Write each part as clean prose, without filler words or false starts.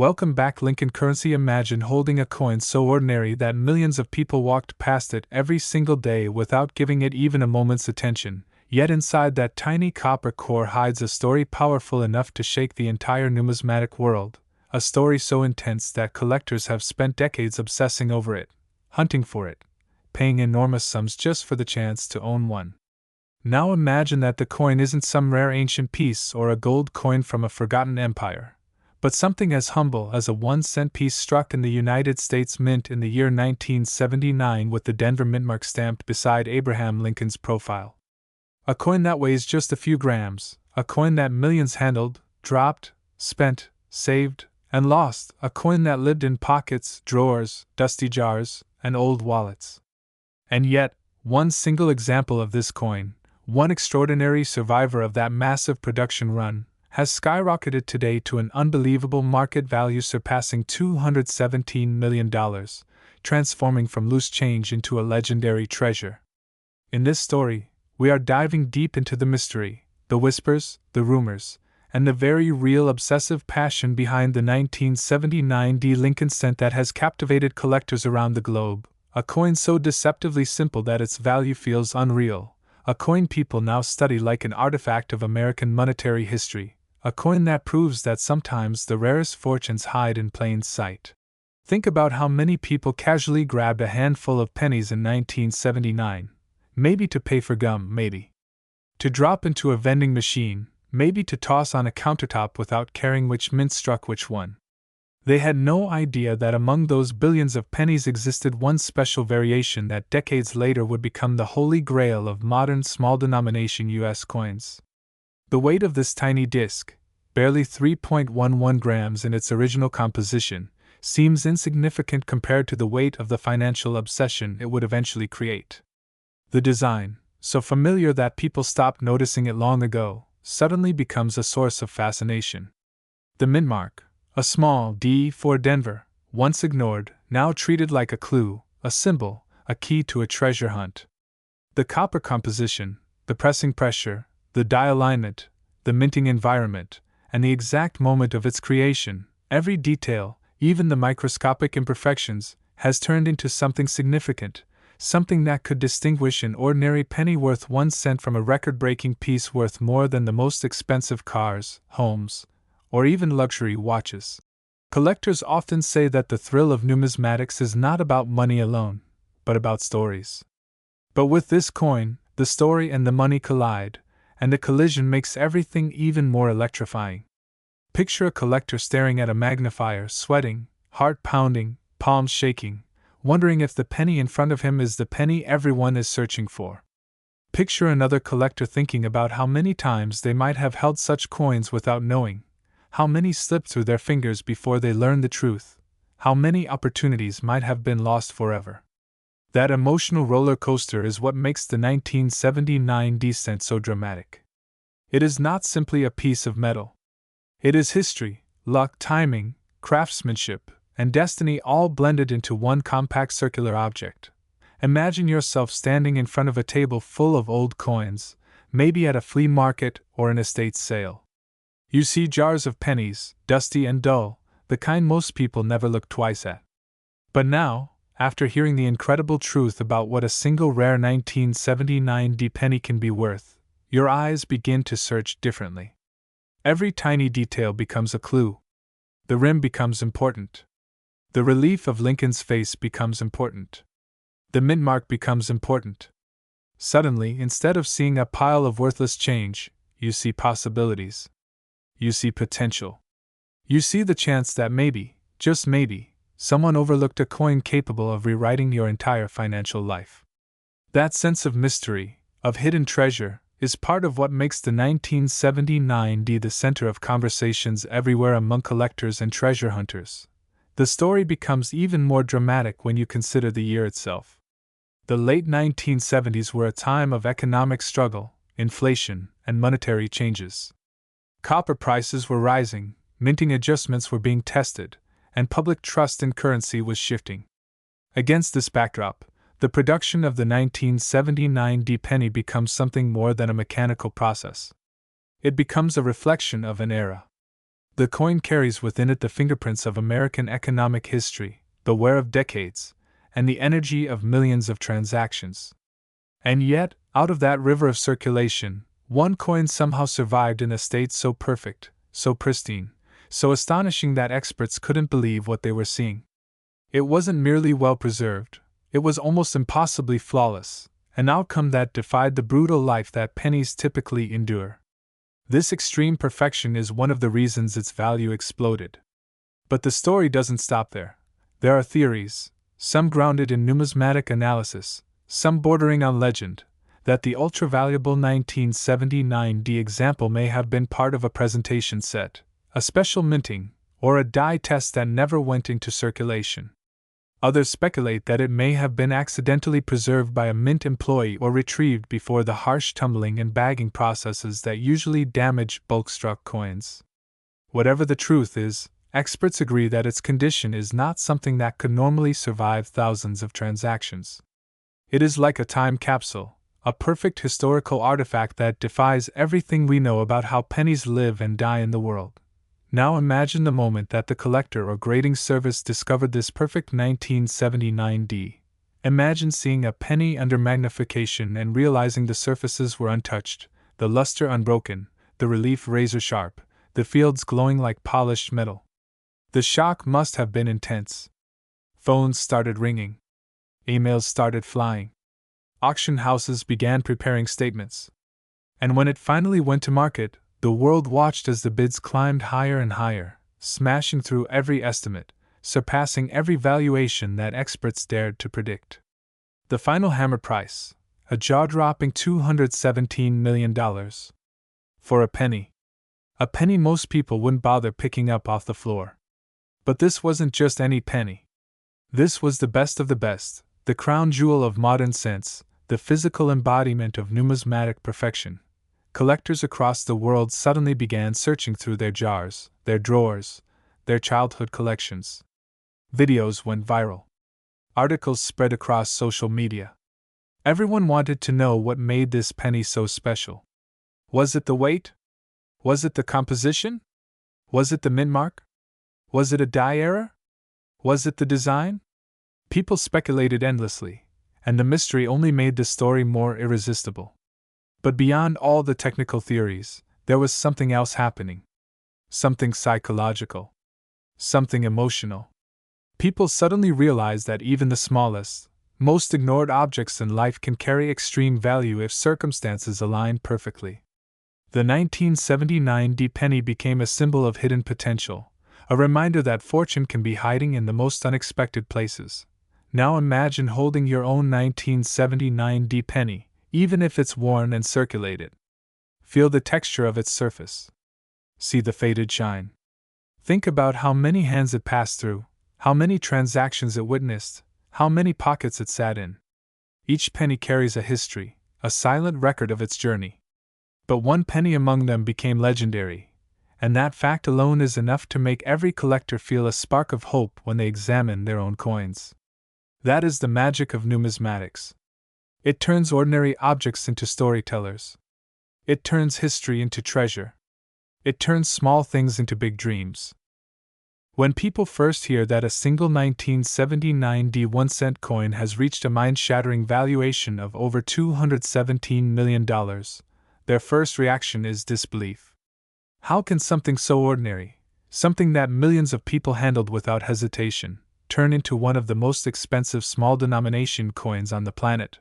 Welcome back, Lincoln currency. Imagine holding a coin so ordinary that millions of people walked past it every single day without giving it even a moment's attention, yet inside that tiny copper core hides a story powerful enough to shake the entire numismatic world, a story so intense that collectors have spent decades obsessing over it, hunting for it, paying enormous sums just for the chance to own one. Now imagine that the coin isn't some rare ancient piece or a gold coin from a forgotten empire, but something as humble as a 1-cent piece struck in the United States Mint in the year 1979 with the Denver mint mark stamped beside Abraham Lincoln's profile. A coin that weighs just a few grams, a coin that millions handled, dropped, spent, saved, and lost, a coin that lived in pockets, drawers, dusty jars, and old wallets. And yet, one single example of this coin, one extraordinary survivor of that massive production run, has skyrocketed today to an unbelievable market value surpassing $217 million, transforming from loose change into a legendary treasure. In this story, we are diving deep into the mystery, the whispers, the rumors, and the very real obsessive passion behind the 1979 Lincoln cent that has captivated collectors around the globe, a coin so deceptively simple that its value feels unreal. A coin people now study like an artifact of American monetary history, a coin that proves that sometimes the rarest fortunes hide in plain sight. Think about how many people casually grabbed a handful of pennies in 1979, maybe to pay for gum, maybe to drop into a vending machine, maybe to toss on a countertop without caring which mint struck which one. They had no idea that among those billions of pennies existed one special variation that decades later would become the holy grail of modern small-denomination U.S. coins. The weight of this tiny disc, barely 3.11 grams in its original composition, seems insignificant compared to the weight of the financial obsession it would eventually create. The design, so familiar that people stopped noticing it long ago, suddenly becomes a source of fascination. The mint mark, a small D for Denver, once ignored, now treated like a clue, a symbol, a key to a treasure hunt. The copper composition, the pressing pressure, the die alignment, the minting environment, and the exact moment of its creation, every detail, even the microscopic imperfections, has turned into something significant, something that could distinguish an ordinary penny worth 1 cent from a record-breaking piece worth more than the most expensive cars, homes, or even luxury watches. Collectors often say that the thrill of numismatics is not about money alone, but about stories. But with this coin, the story and the money collide, and the collision makes everything even more electrifying. Picture a collector staring at a magnifier, sweating, heart pounding, palms shaking, wondering if the penny in front of him is the penny everyone is searching for. Picture another collector thinking about how many times they might have held such coins without knowing, how many slipped through their fingers before they learned the truth, how many opportunities might have been lost forever. That emotional roller coaster is what makes the 1979 cent so dramatic. It is not simply a piece of metal. It is history, luck, timing, craftsmanship, and destiny all blended into one compact circular object. Imagine yourself standing in front of a table full of old coins, maybe at a flea market or an estate sale. You see jars of pennies, dusty and dull, the kind most people never look twice at. But now, after hearing the incredible truth about what a single rare 1979 penny can be worth, your eyes begin to search differently. Every tiny detail becomes a clue. The rim becomes important. The relief of Lincoln's face becomes important. The mint mark becomes important. Suddenly, instead of seeing a pile of worthless change, you see possibilities. You see potential. You see the chance that maybe, just maybe, someone overlooked a coin capable of rewriting your entire financial life. That sense of mystery, of hidden treasure, is part of what makes the 1979 the center of conversations everywhere among collectors and treasure hunters. The story becomes even more dramatic when you consider the year itself. The late 1970s were a time of economic struggle, inflation, and monetary changes. Copper prices were rising, minting adjustments were being tested, and public trust in currency was shifting. Against this backdrop, the production of the 1979 penny becomes something more than a mechanical process. It becomes a reflection of an era. The coin carries within it the fingerprints of American economic history, the wear of decades, and the energy of millions of transactions. And yet, out of that river of circulation, one coin somehow survived in a state so perfect, so pristine, so astonishing that experts couldn't believe what they were seeing. It wasn't merely well preserved, it was almost impossibly flawless, an outcome that defied the brutal life that pennies typically endure. This extreme perfection is one of the reasons its value exploded. But the story doesn't stop there. There are theories, some grounded in numismatic analysis, some bordering on legend, that the ultra-valuable 1979D example may have been part of a presentation set, a special minting, or a die test that never went into circulation. Others speculate that it may have been accidentally preserved by a mint employee or retrieved before the harsh tumbling and bagging processes that usually damage bulk-struck coins. Whatever the truth is, experts agree that its condition is not something that could normally survive thousands of transactions. It is like a time capsule, a perfect historical artifact that defies everything we know about how pennies live and die in the world. Now imagine the moment that the collector or grading service discovered this perfect 1979D. Imagine seeing a penny under magnification and realizing the surfaces were untouched, the luster unbroken, the relief razor sharp, the fields glowing like polished metal. The shock must have been intense. Phones started ringing. Emails started flying. Auction houses began preparing statements. And when it finally went to market, the world watched as the bids climbed higher and higher, smashing through every estimate, surpassing every valuation that experts dared to predict. The final hammer price, a jaw-dropping $217 million. For a penny. A penny most people wouldn't bother picking up off the floor. But this wasn't just any penny. This was the best of the best, the crown jewel of modern sense, the physical embodiment of numismatic perfection. Collectors across the world suddenly began searching through their jars, their drawers, their childhood collections. Videos went viral. Articles spread across social media. Everyone wanted to know what made this penny so special. Was it the weight? Was it the composition? Was it the mint mark? Was it a die error? Was it the design? People speculated endlessly, and the mystery only made the story more irresistible. But beyond all the technical theories, there was something else happening. Something psychological. Something emotional. People suddenly realized that even the smallest, most ignored objects in life can carry extreme value if circumstances align perfectly. The 1979D penny became a symbol of hidden potential, a reminder that fortune can be hiding in the most unexpected places. Now imagine holding your own 1979D penny, even if it's worn and circulated. Feel the texture of its surface. See the faded shine. Think about how many hands it passed through, how many transactions it witnessed, how many pockets it sat in. Each penny carries a history, a silent record of its journey. But one penny among them became legendary, and that fact alone is enough to make every collector feel a spark of hope when they examine their own coins. That is the magic of numismatics. It turns ordinary objects into storytellers. It turns history into treasure. It turns small things into big dreams. When people first hear that a single 1979D 1-cent coin has reached a mind-shattering valuation of over $217 million, their first reaction is disbelief. How can something so ordinary, something that millions of people handled without hesitation, turn into one of the most expensive small-denomination coins on the planet?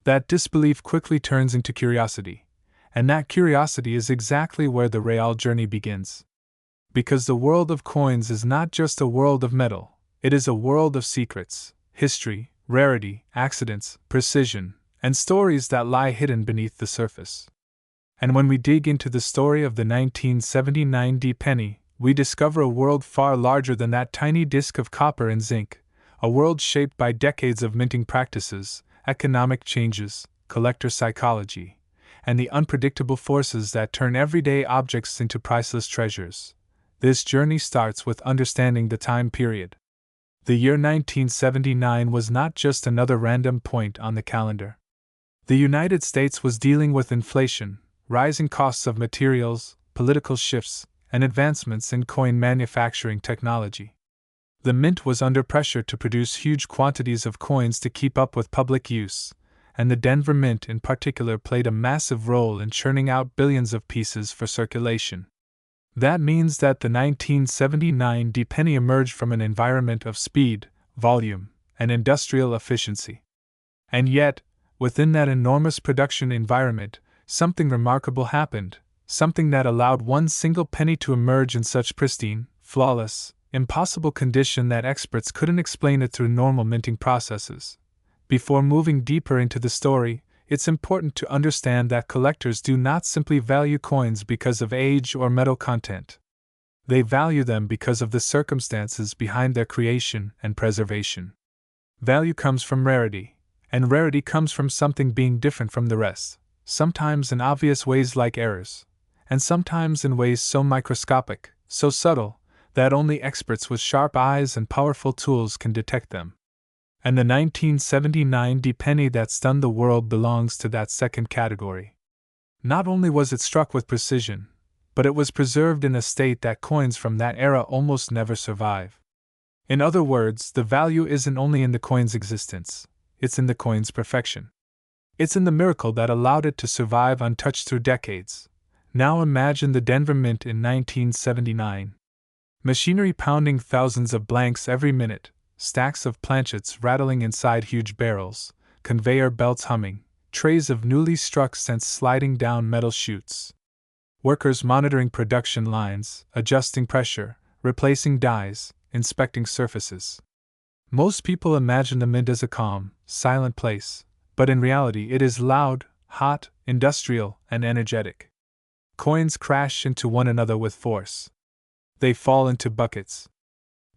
That disbelief quickly turns into curiosity, and that curiosity is exactly where the real journey begins. Because the world of coins is not just a world of metal, it is a world of secrets, history, rarity, accidents, precision, and stories that lie hidden beneath the surface. And when we dig into the story of the 1979D penny, we discover a world far larger than that tiny disc of copper and zinc, a world shaped by decades of minting practices, economic changes, collector psychology, and the unpredictable forces that turn everyday objects into priceless treasures. This journey starts with understanding the time period. The year 1979 was not just another random point on the calendar. The United States was dealing with inflation, rising costs of materials, political shifts, and advancements in coin manufacturing technology. The mint was under pressure to produce huge quantities of coins to keep up with public use, and the Denver Mint in particular played a massive role in churning out billions of pieces for circulation. That means that the 1979 D-penny emerged from an environment of speed, volume, and industrial efficiency. And yet, within that enormous production environment, something remarkable happened, something that allowed one single penny to emerge in such pristine, flawless, impossible condition that experts couldn't explain it through normal minting processes. Before moving deeper into the story, it's important to understand that collectors do not simply value coins because of age or metal content. They value them because of the circumstances behind their creation and preservation. Value comes from rarity, and rarity comes from something being different from the rest, sometimes in obvious ways like errors, and sometimes in ways so microscopic, so subtle, that only experts with sharp eyes and powerful tools can detect them. And the 1979 D-penny that stunned the world belongs to that second category. Not only was it struck with precision, but it was preserved in a state that coins from that era almost never survive. In other words, the value isn't only in the coin's existence, it's in the coin's perfection. It's in the miracle that allowed it to survive untouched through decades. Now imagine the Denver Mint in 1979. Machinery pounding thousands of blanks every minute, stacks of planchets rattling inside huge barrels, conveyor belts humming, trays of newly struck cents sliding down metal chutes. Workers monitoring production lines, adjusting pressure, replacing dies, inspecting surfaces. Most people imagine the mint as a calm, silent place, but in reality it is loud, hot, industrial, and energetic. Coins crash into one another with force. They fall into buckets.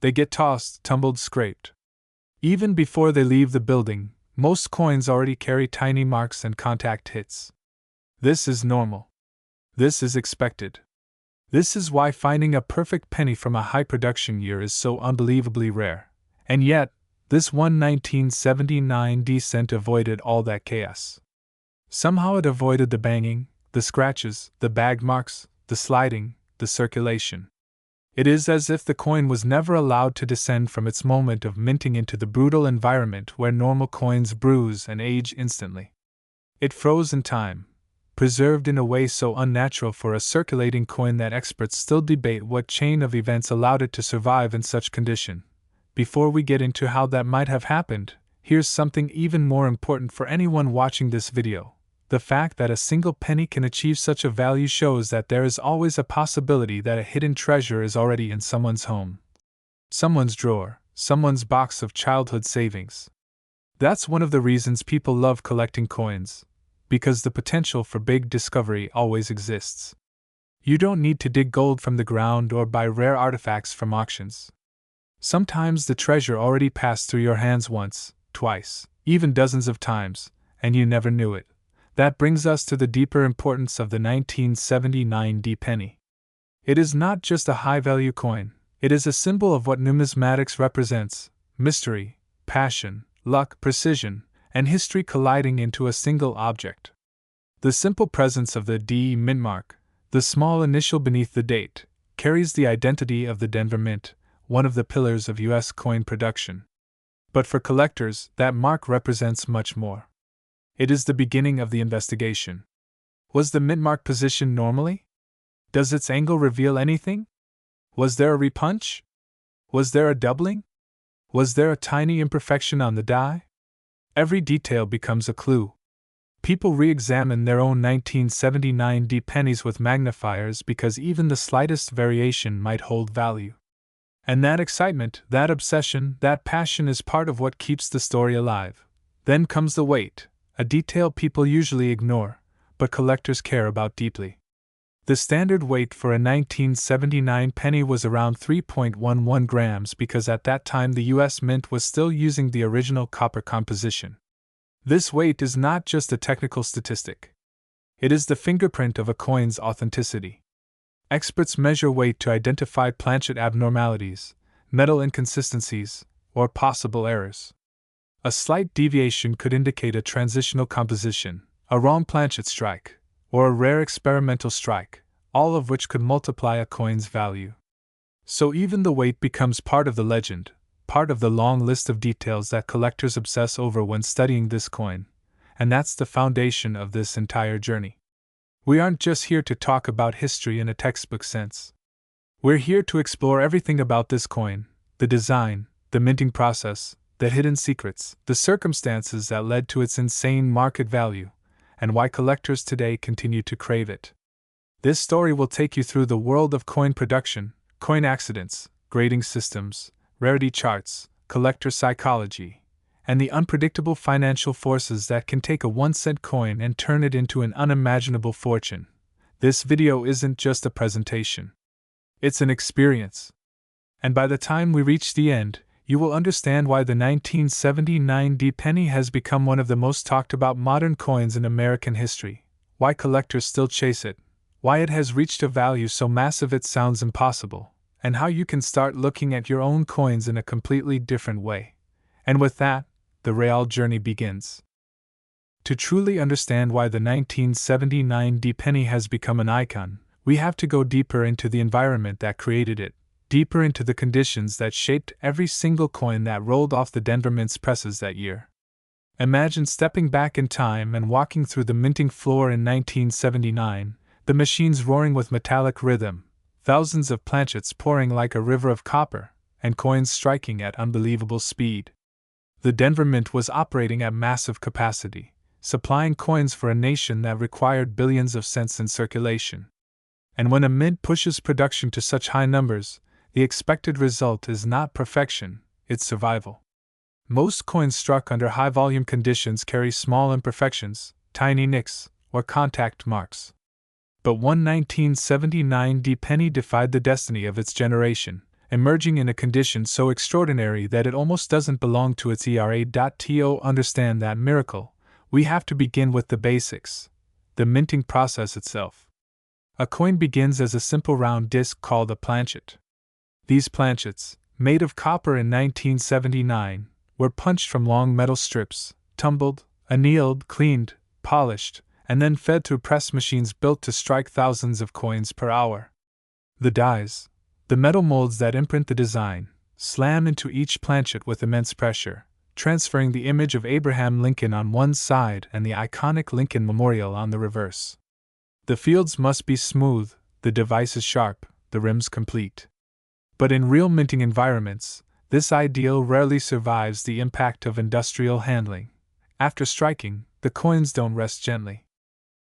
They get tossed, tumbled, scraped. Even before they leave the building, most coins already carry tiny marks and contact hits. This is normal. This is expected. This is why finding a perfect penny from a high production year is so unbelievably rare. And yet, this one 1979 D-cent avoided all that chaos. Somehow it avoided the banging, the scratches, the bag marks, the sliding, the circulation. It is as if the coin was never allowed to descend from its moment of minting into the brutal environment where normal coins bruise and age instantly. It froze in time, preserved in a way so unnatural for a circulating coin that experts still debate what chain of events allowed it to survive in such condition. Before we get into how that might have happened, here's something even more important for anyone watching this video. The fact that a single penny can achieve such a value shows that there is always a possibility that a hidden treasure is already in someone's home. Someone's drawer, someone's box of childhood savings. That's one of the reasons people love collecting coins, because the potential for big discovery always exists. You don't need to dig gold from the ground or buy rare artifacts from auctions. Sometimes the treasure already passed through your hands once, twice, even dozens of times, and you never knew it. That brings us to the deeper importance of the 1979 D-penny. It is not just a high-value coin, it is a symbol of what numismatics represents: mystery, passion, luck, precision, and history colliding into a single object. The simple presence of the D mint mark, the small initial beneath the date, carries the identity of the Denver Mint, one of the pillars of U.S. coin production. But for collectors, that mark represents much more. It is the beginning of the investigation. Was the mint mark positioned normally? Does its angle reveal anything? Was there a repunch? Was there a doubling? Was there a tiny imperfection on the die? Every detail becomes a clue. People re-examine their own 1979 D-pennies with magnifiers because even the slightest variation might hold value. And that excitement, that obsession, that passion is part of what keeps the story alive. Then comes the weight, a detail people usually ignore, but collectors care about deeply. The standard weight for a 1979 penny was around 3.11 grams because at that time the U.S. Mint was still using the original copper composition. This weight is not just a technical statistic. It is the fingerprint of a coin's authenticity. Experts measure weight to identify planchet abnormalities, metal inconsistencies, or possible errors. A slight deviation could indicate a transitional composition, a wrong planchet strike, or a rare experimental strike, all of which could multiply a coin's value. So even the weight becomes part of the legend, part of the long list of details that collectors obsess over when studying this coin, and that's the foundation of this entire journey. We aren't just here to talk about history in a textbook sense. We're here to explore everything about this coin, the design, the minting process, the hidden secrets, the circumstances that led to its insane market value, and why collectors today continue to crave it. This story will take you through the world of coin production, coin accidents, grading systems, rarity charts, collector psychology, and the unpredictable financial forces that can take a 1-cent coin and turn it into an unimaginable fortune. This video isn't just a presentation. It's an experience. And by the time we reach the end, you will understand why the 1979 penny has become one of the most talked about modern coins in American history, why collectors still chase it, why it has reached a value so massive it sounds impossible, and how you can start looking at your own coins in a completely different way. And with that, the real journey begins. To truly understand why the 1979 penny has become an icon, we have to go deeper into the environment that created it, deeper into the conditions that shaped every single coin that rolled off the Denver Mint's presses that year. Imagine stepping back in time and walking through the minting floor in 1979, the machines roaring with metallic rhythm, thousands of planchets pouring like a river of copper, and coins striking at unbelievable speed. The Denver Mint was operating at massive capacity, supplying coins for a nation that required billions of cents in circulation. And when a mint pushes production to such high numbers, the expected result is not perfection, it's survival. Most coins struck under high-volume conditions carry small imperfections, tiny nicks, or contact marks. But one 1979 penny defied the destiny of its generation, emerging in a condition so extraordinary that it almost doesn't belong to its era. To understand that miracle, we have to begin with the basics, the minting process itself. A coin begins as a simple round disc called a planchet. These planchets, made of copper in 1979, were punched from long metal strips, tumbled, annealed, cleaned, polished, and then fed through press machines built to strike thousands of coins per hour. The dies, the metal molds that imprint the design, slam into each planchet with immense pressure, transferring the image of Abraham Lincoln on one side and the iconic Lincoln Memorial on the reverse. The fields must be smooth, the devices sharp, the rims complete. But in real minting environments, this ideal rarely survives the impact of industrial handling. After striking, the coins don't rest gently.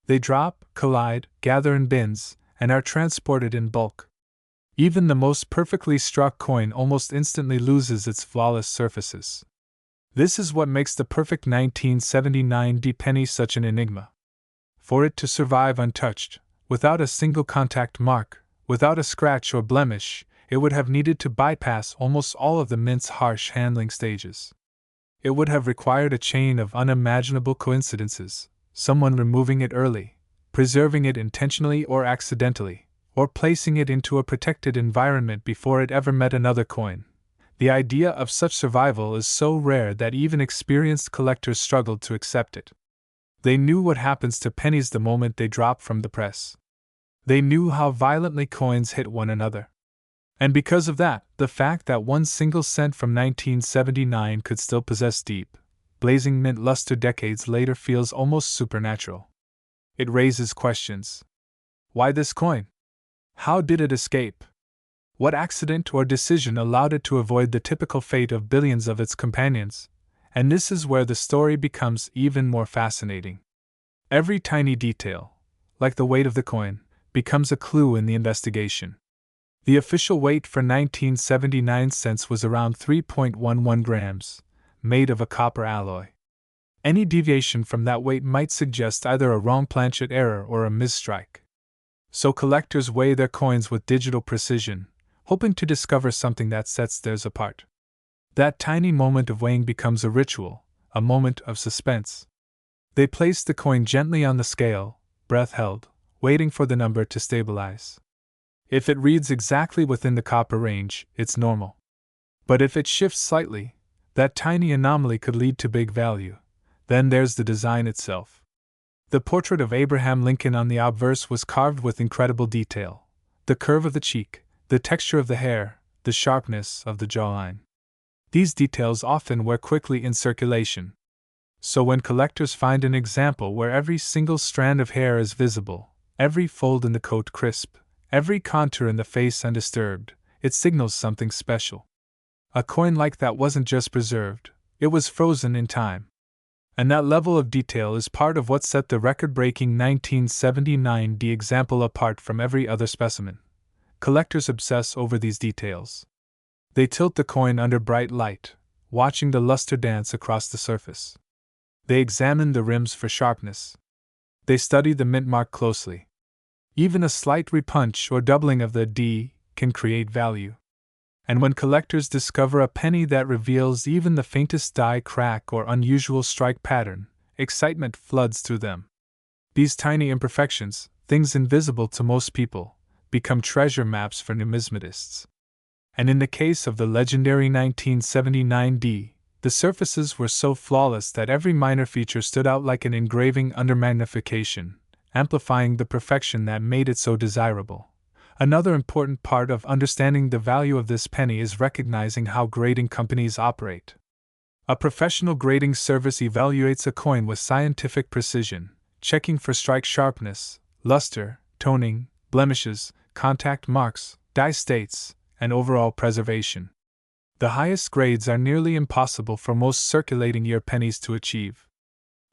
They drop, collide, gather in bins, and are transported in bulk. Even the most perfectly struck coin almost instantly loses its flawless surfaces. This is what makes the perfect 1979 penny such an enigma. For it to survive untouched, without a single contact mark, without a scratch or blemish, it would have needed to bypass almost all of the mint's harsh handling stages. It would have required a chain of unimaginable coincidences, someone removing it early, preserving it intentionally or accidentally, or placing it into a protected environment before it ever met another coin. The idea of such survival is so rare that even experienced collectors struggled to accept it. They knew what happens to pennies the moment they drop from the press. They knew how violently coins hit one another. And because of that, the fact that one single cent from 1979 could still possess deep, blazing mint luster decades later feels almost supernatural. It raises questions. Why this coin? How did it escape? What accident or decision allowed it to avoid the typical fate of billions of its companions? And this is where the story becomes even more fascinating. Every tiny detail, like the weight of the coin, becomes a clue in the investigation. The official weight for 1979 cents was around 3.11 grams, made of a copper alloy. Any deviation from that weight might suggest either a wrong planchet error or a misstrike. So collectors weigh their coins with digital precision, hoping to discover something that sets theirs apart. That tiny moment of weighing becomes a ritual, a moment of suspense. They place the coin gently on the scale, breath held, waiting for the number to stabilize. If it reads exactly within the copper range, it's normal. But if it shifts slightly, that tiny anomaly could lead to big value. Then there's the design itself. The portrait of Abraham Lincoln on the obverse was carved with incredible detail. The curve of the cheek, the texture of the hair, the sharpness of the jawline. These details often were quickly in circulation. So when collectors find an example where every single strand of hair is visible, every fold in the coat crisp, every contour in the face undisturbed, it signals something special. A coin like that wasn't just preserved, it was frozen in time. And that level of detail is part of what set the record-breaking 1979 example apart from every other specimen. Collectors obsess over these details. They tilt the coin under bright light, watching the luster dance across the surface. They examine the rims for sharpness. They study the mint mark closely. Even a slight repunch or doubling of the D can create value. And when collectors discover a penny that reveals even the faintest die crack or unusual strike pattern, excitement floods through them. These tiny imperfections, things invisible to most people, become treasure maps for numismatists. And in the case of the legendary 1979 D, the surfaces were so flawless that every minor feature stood out like an engraving under magnification, amplifying the perfection that made it so desirable. Another important part of understanding the value of this penny is recognizing how grading companies operate. A professional grading service evaluates a coin with scientific precision, checking for strike sharpness, luster, toning, blemishes, contact marks, die states, and overall preservation. The highest grades are nearly impossible for most circulating year pennies to achieve.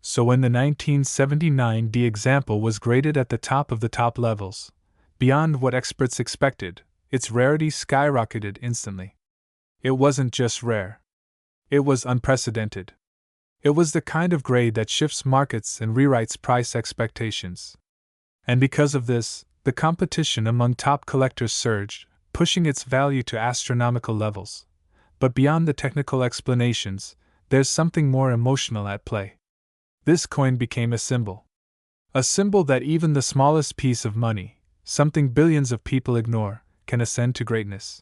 So when the 1979 D example was graded at the top of the top levels, beyond what experts expected, its rarity skyrocketed instantly. It wasn't just rare. It was unprecedented. It was the kind of grade that shifts markets and rewrites price expectations. And because of this, the competition among top collectors surged, pushing its value to astronomical levels. But beyond the technical explanations, there's something more emotional at play. This coin became a symbol. A symbol that even the smallest piece of money, something billions of people ignore, can ascend to greatness.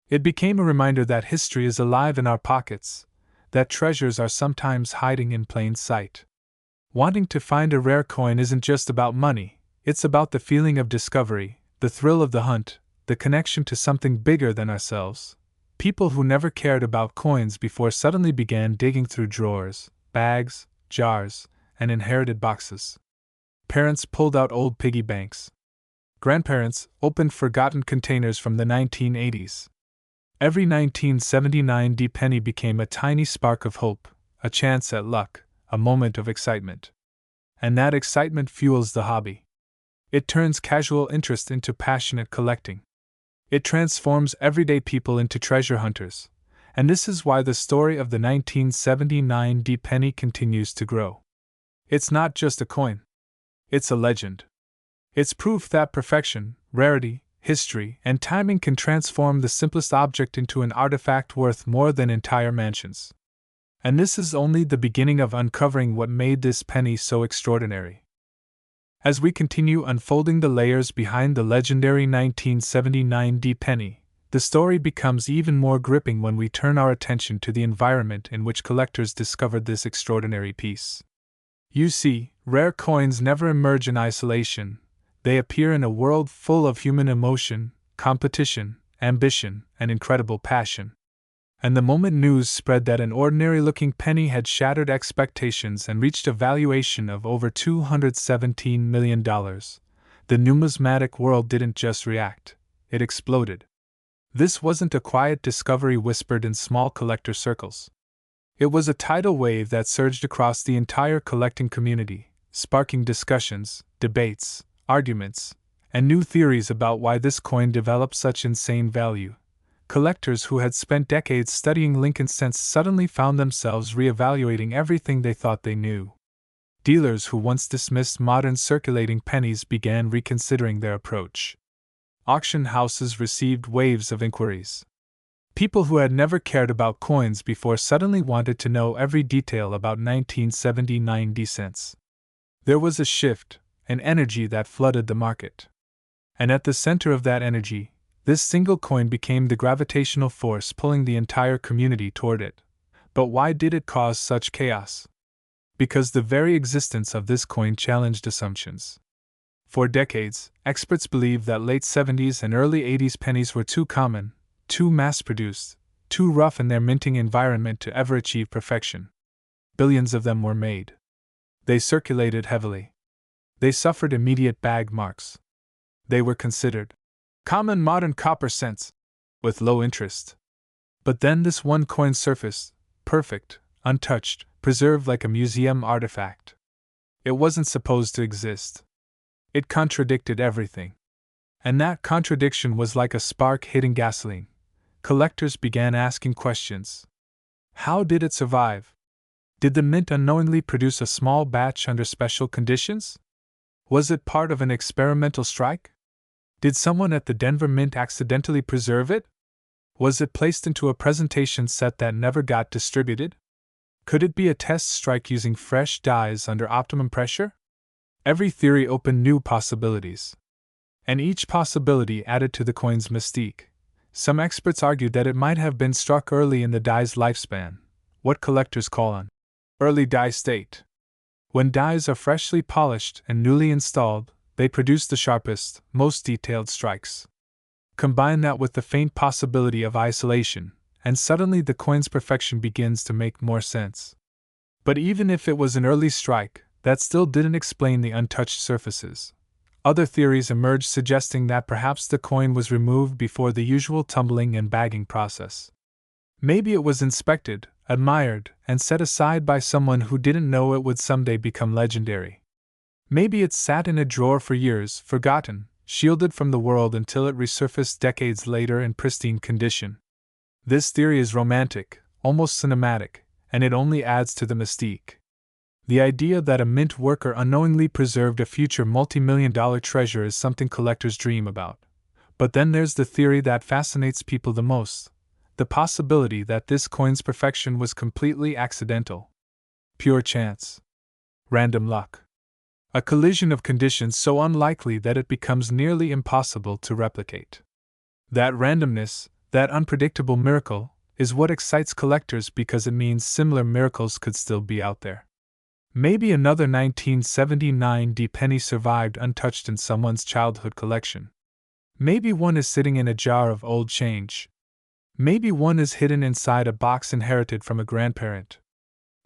It became a reminder that history is alive in our pockets, that treasures are sometimes hiding in plain sight. Wanting to find a rare coin isn't just about money, it's about the feeling of discovery, the thrill of the hunt, the connection to something bigger than ourselves. People who never cared about coins before suddenly began digging through drawers, bags, jars, and inherited boxes. Parents pulled out old piggy banks. Grandparents opened forgotten containers from the 1980s. Every 1979 D penny became a tiny spark of hope, a chance at luck, a moment of excitement. And that excitement fuels the hobby. It turns casual interest into passionate collecting. It transforms everyday people into treasure hunters. And this is why the story of the 1979 D penny continues to grow. It's not just a coin. It's a legend. It's proof that perfection, rarity, history, and timing can transform the simplest object into an artifact worth more than entire mansions. And this is only the beginning of uncovering what made this penny so extraordinary. As we continue unfolding the layers behind the legendary 1979 D penny, the story becomes even more gripping when we turn our attention to the environment in which collectors discovered this extraordinary piece. You see, rare coins never emerge in isolation. They appear in a world full of human emotion, competition, ambition, and incredible passion. And the moment news spread that an ordinary-looking penny had shattered expectations and reached a valuation of over $217 million, the numismatic world didn't just react, it exploded. This wasn't a quiet discovery whispered in small collector circles. It was a tidal wave that surged across the entire collecting community, sparking discussions, debates, arguments, and new theories about why this coin developed such insane value. Collectors who had spent decades studying Lincoln cents suddenly found themselves reevaluating everything they thought they knew. Dealers who once dismissed modern circulating pennies began reconsidering their approach. Auction houses received waves of inquiries. People who had never cared about coins before suddenly wanted to know every detail about 1979 D cents. There was a shift, an energy that flooded the market. And at the center of that energy, this single coin became the gravitational force pulling the entire community toward it. But why did it cause such chaos? Because the very existence of this coin challenged assumptions. For decades, experts believed that late 70s and early 80s pennies were too common, too mass-produced, too rough in their minting environment to ever achieve perfection. Billions of them were made. They circulated heavily. They suffered immediate bag marks. They were considered common modern copper cents, with low interest. But then this one coin surfaced, perfect, untouched, preserved like a museum artifact. It wasn't supposed to exist. It contradicted everything. And that contradiction was like a spark hitting gasoline. Collectors began asking questions. How did it survive? Did the mint unknowingly produce a small batch under special conditions? Was it part of an experimental strike? Did someone at the Denver Mint accidentally preserve it? Was it placed into a presentation set that never got distributed? Could it be a test strike using fresh dyes under optimum pressure? Every theory opened new possibilities. And each possibility added to the coin's mystique. Some experts argued that it might have been struck early in the dye's lifespan, what collectors call an early dye state. When dyes are freshly polished and newly installed, they produce the sharpest, most detailed strikes. Combine that with the faint possibility of isolation, and suddenly the coin's perfection begins to make more sense. But even if it was an early strike, that still didn't explain the untouched surfaces. Other theories emerged suggesting that perhaps the coin was removed before the usual tumbling and bagging process. Maybe it was inspected, admired, and set aside by someone who didn't know it would someday become legendary. Maybe it sat in a drawer for years, forgotten, shielded from the world until it resurfaced decades later in pristine condition. This theory is romantic, almost cinematic, and it only adds to the mystique. The idea that a mint worker unknowingly preserved a future multi-million-dollar treasure is something collectors dream about. But then there's the theory that fascinates people the most. The possibility that this coin's perfection was completely accidental. Pure chance. Random luck. A collision of conditions so unlikely that it becomes nearly impossible to replicate. That randomness, that unpredictable miracle, is what excites collectors because it means similar miracles could still be out there. Maybe another 1979 D penny survived untouched in someone's childhood collection. Maybe one is sitting in a jar of old change. Maybe one is hidden inside a box inherited from a grandparent.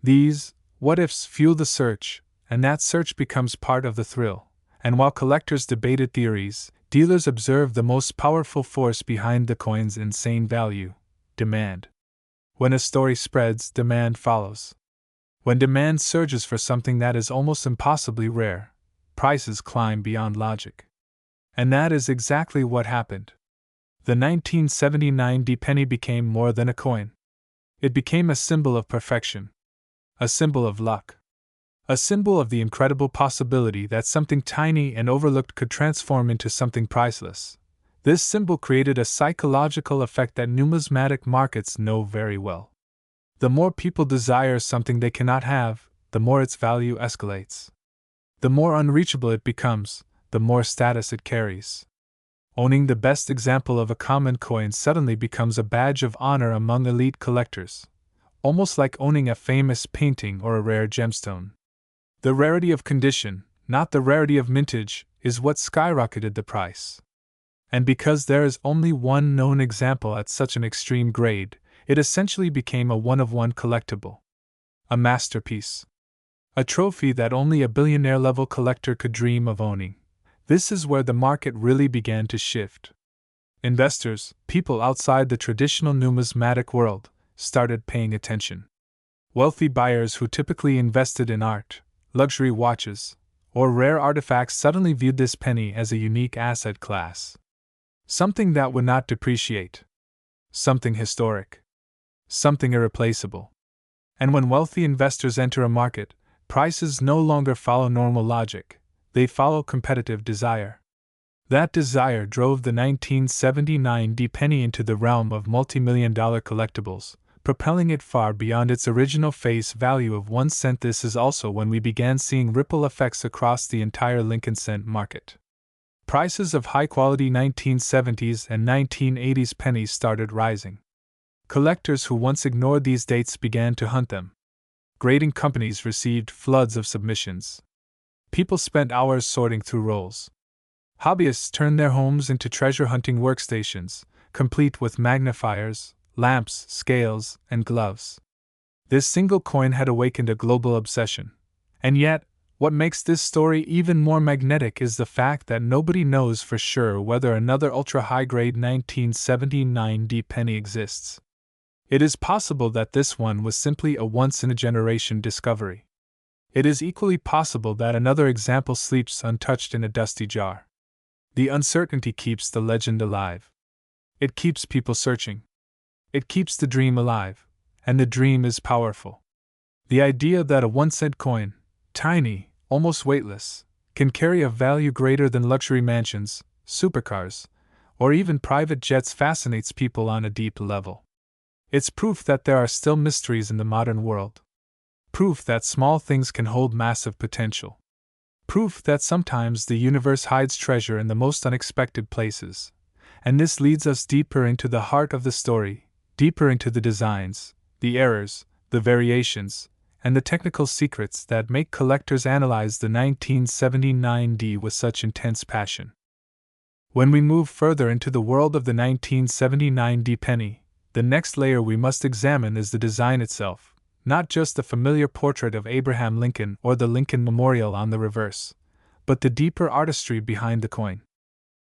These what-ifs fuel the search, and that search becomes part of the thrill. And while collectors debated theories, dealers observed the most powerful force behind the coin's insane value: demand. When a story spreads, demand follows. When demand surges for something that is almost impossibly rare, prices climb beyond logic. And that is exactly what happened. The 1979 D penny became more than a coin. It became a symbol of perfection. A symbol of luck. A symbol of the incredible possibility that something tiny and overlooked could transform into something priceless. This symbol created a psychological effect that numismatic markets know very well. The more people desire something they cannot have, the more its value escalates. The more unreachable it becomes, the more status it carries. Owning the best example of a common coin suddenly becomes a badge of honor among elite collectors, almost like owning a famous painting or a rare gemstone. The rarity of condition, not the rarity of mintage, is what skyrocketed the price. And because there is only one known example at such an extreme grade, it essentially became a one-of-one collectible. A masterpiece. A trophy that only a billionaire-level collector could dream of owning. This is where the market really began to shift. Investors, people outside the traditional numismatic world, started paying attention. Wealthy buyers who typically invested in art, luxury watches, or rare artifacts suddenly viewed this penny as a unique asset class. Something that would not depreciate. Something historic. Something irreplaceable. And when wealthy investors enter a market, prices no longer follow normal logic, they follow competitive desire. That desire drove the 1979 D penny into the realm of multi-million-dollar collectibles, propelling it far beyond its original face value of 1 cent. This is also when we began seeing ripple effects across the entire Lincoln cent market. Prices of high-quality 1970s and 1980s pennies started rising. Collectors who once ignored these dates began to hunt them. grading companies received floods of submissions. People spent hours sorting through rolls. Hobbyists turned their homes into treasure hunting workstations, complete with magnifiers, lamps, scales, and gloves. This single coin had awakened a global obsession. And yet, what makes this story even more magnetic is the fact that nobody knows for sure whether another ultra-high-grade 1979 D penny exists. It is possible that this one was simply a once-in-a-generation discovery. It is equally possible that another example sleeps untouched in a dusty jar. The uncertainty keeps the legend alive. It keeps people searching. It keeps the dream alive, and the dream is powerful. The idea that a 1-cent coin, tiny, almost weightless, can carry a value greater than luxury mansions, supercars, or even private jets fascinates people on a deep level. It's proof that there are still mysteries in the modern world. Proof that small things can hold massive potential. Proof that sometimes the universe hides treasure in the most unexpected places. And this leads us deeper into the heart of the story, deeper into the designs, the errors, the variations, and the technical secrets that make collectors analyze the 1979 D with such intense passion. When we move further into the world of the 1979 D penny, the next layer we must examine is the design itself, not just the familiar portrait of Abraham Lincoln or the Lincoln Memorial on the reverse, but the deeper artistry behind the coin.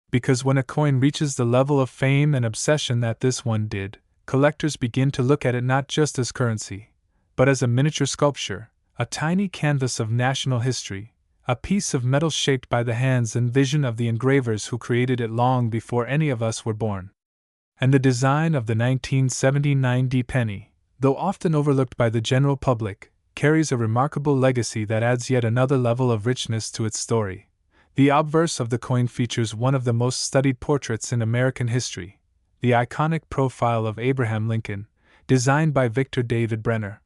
Because when a coin reaches the level of fame and obsession that this one did, collectors begin to look at it not just as currency, but as a miniature sculpture, a tiny canvas of national history, a piece of metal shaped by the hands and vision of the engravers who created it long before any of us were born. And the design of the 1979 D penny, though often overlooked by the general public, carries a remarkable legacy that adds yet another level of richness to its story. The obverse of the coin features one of the most studied portraits in American history, the iconic profile of Abraham Lincoln, designed by Victor David Brenner.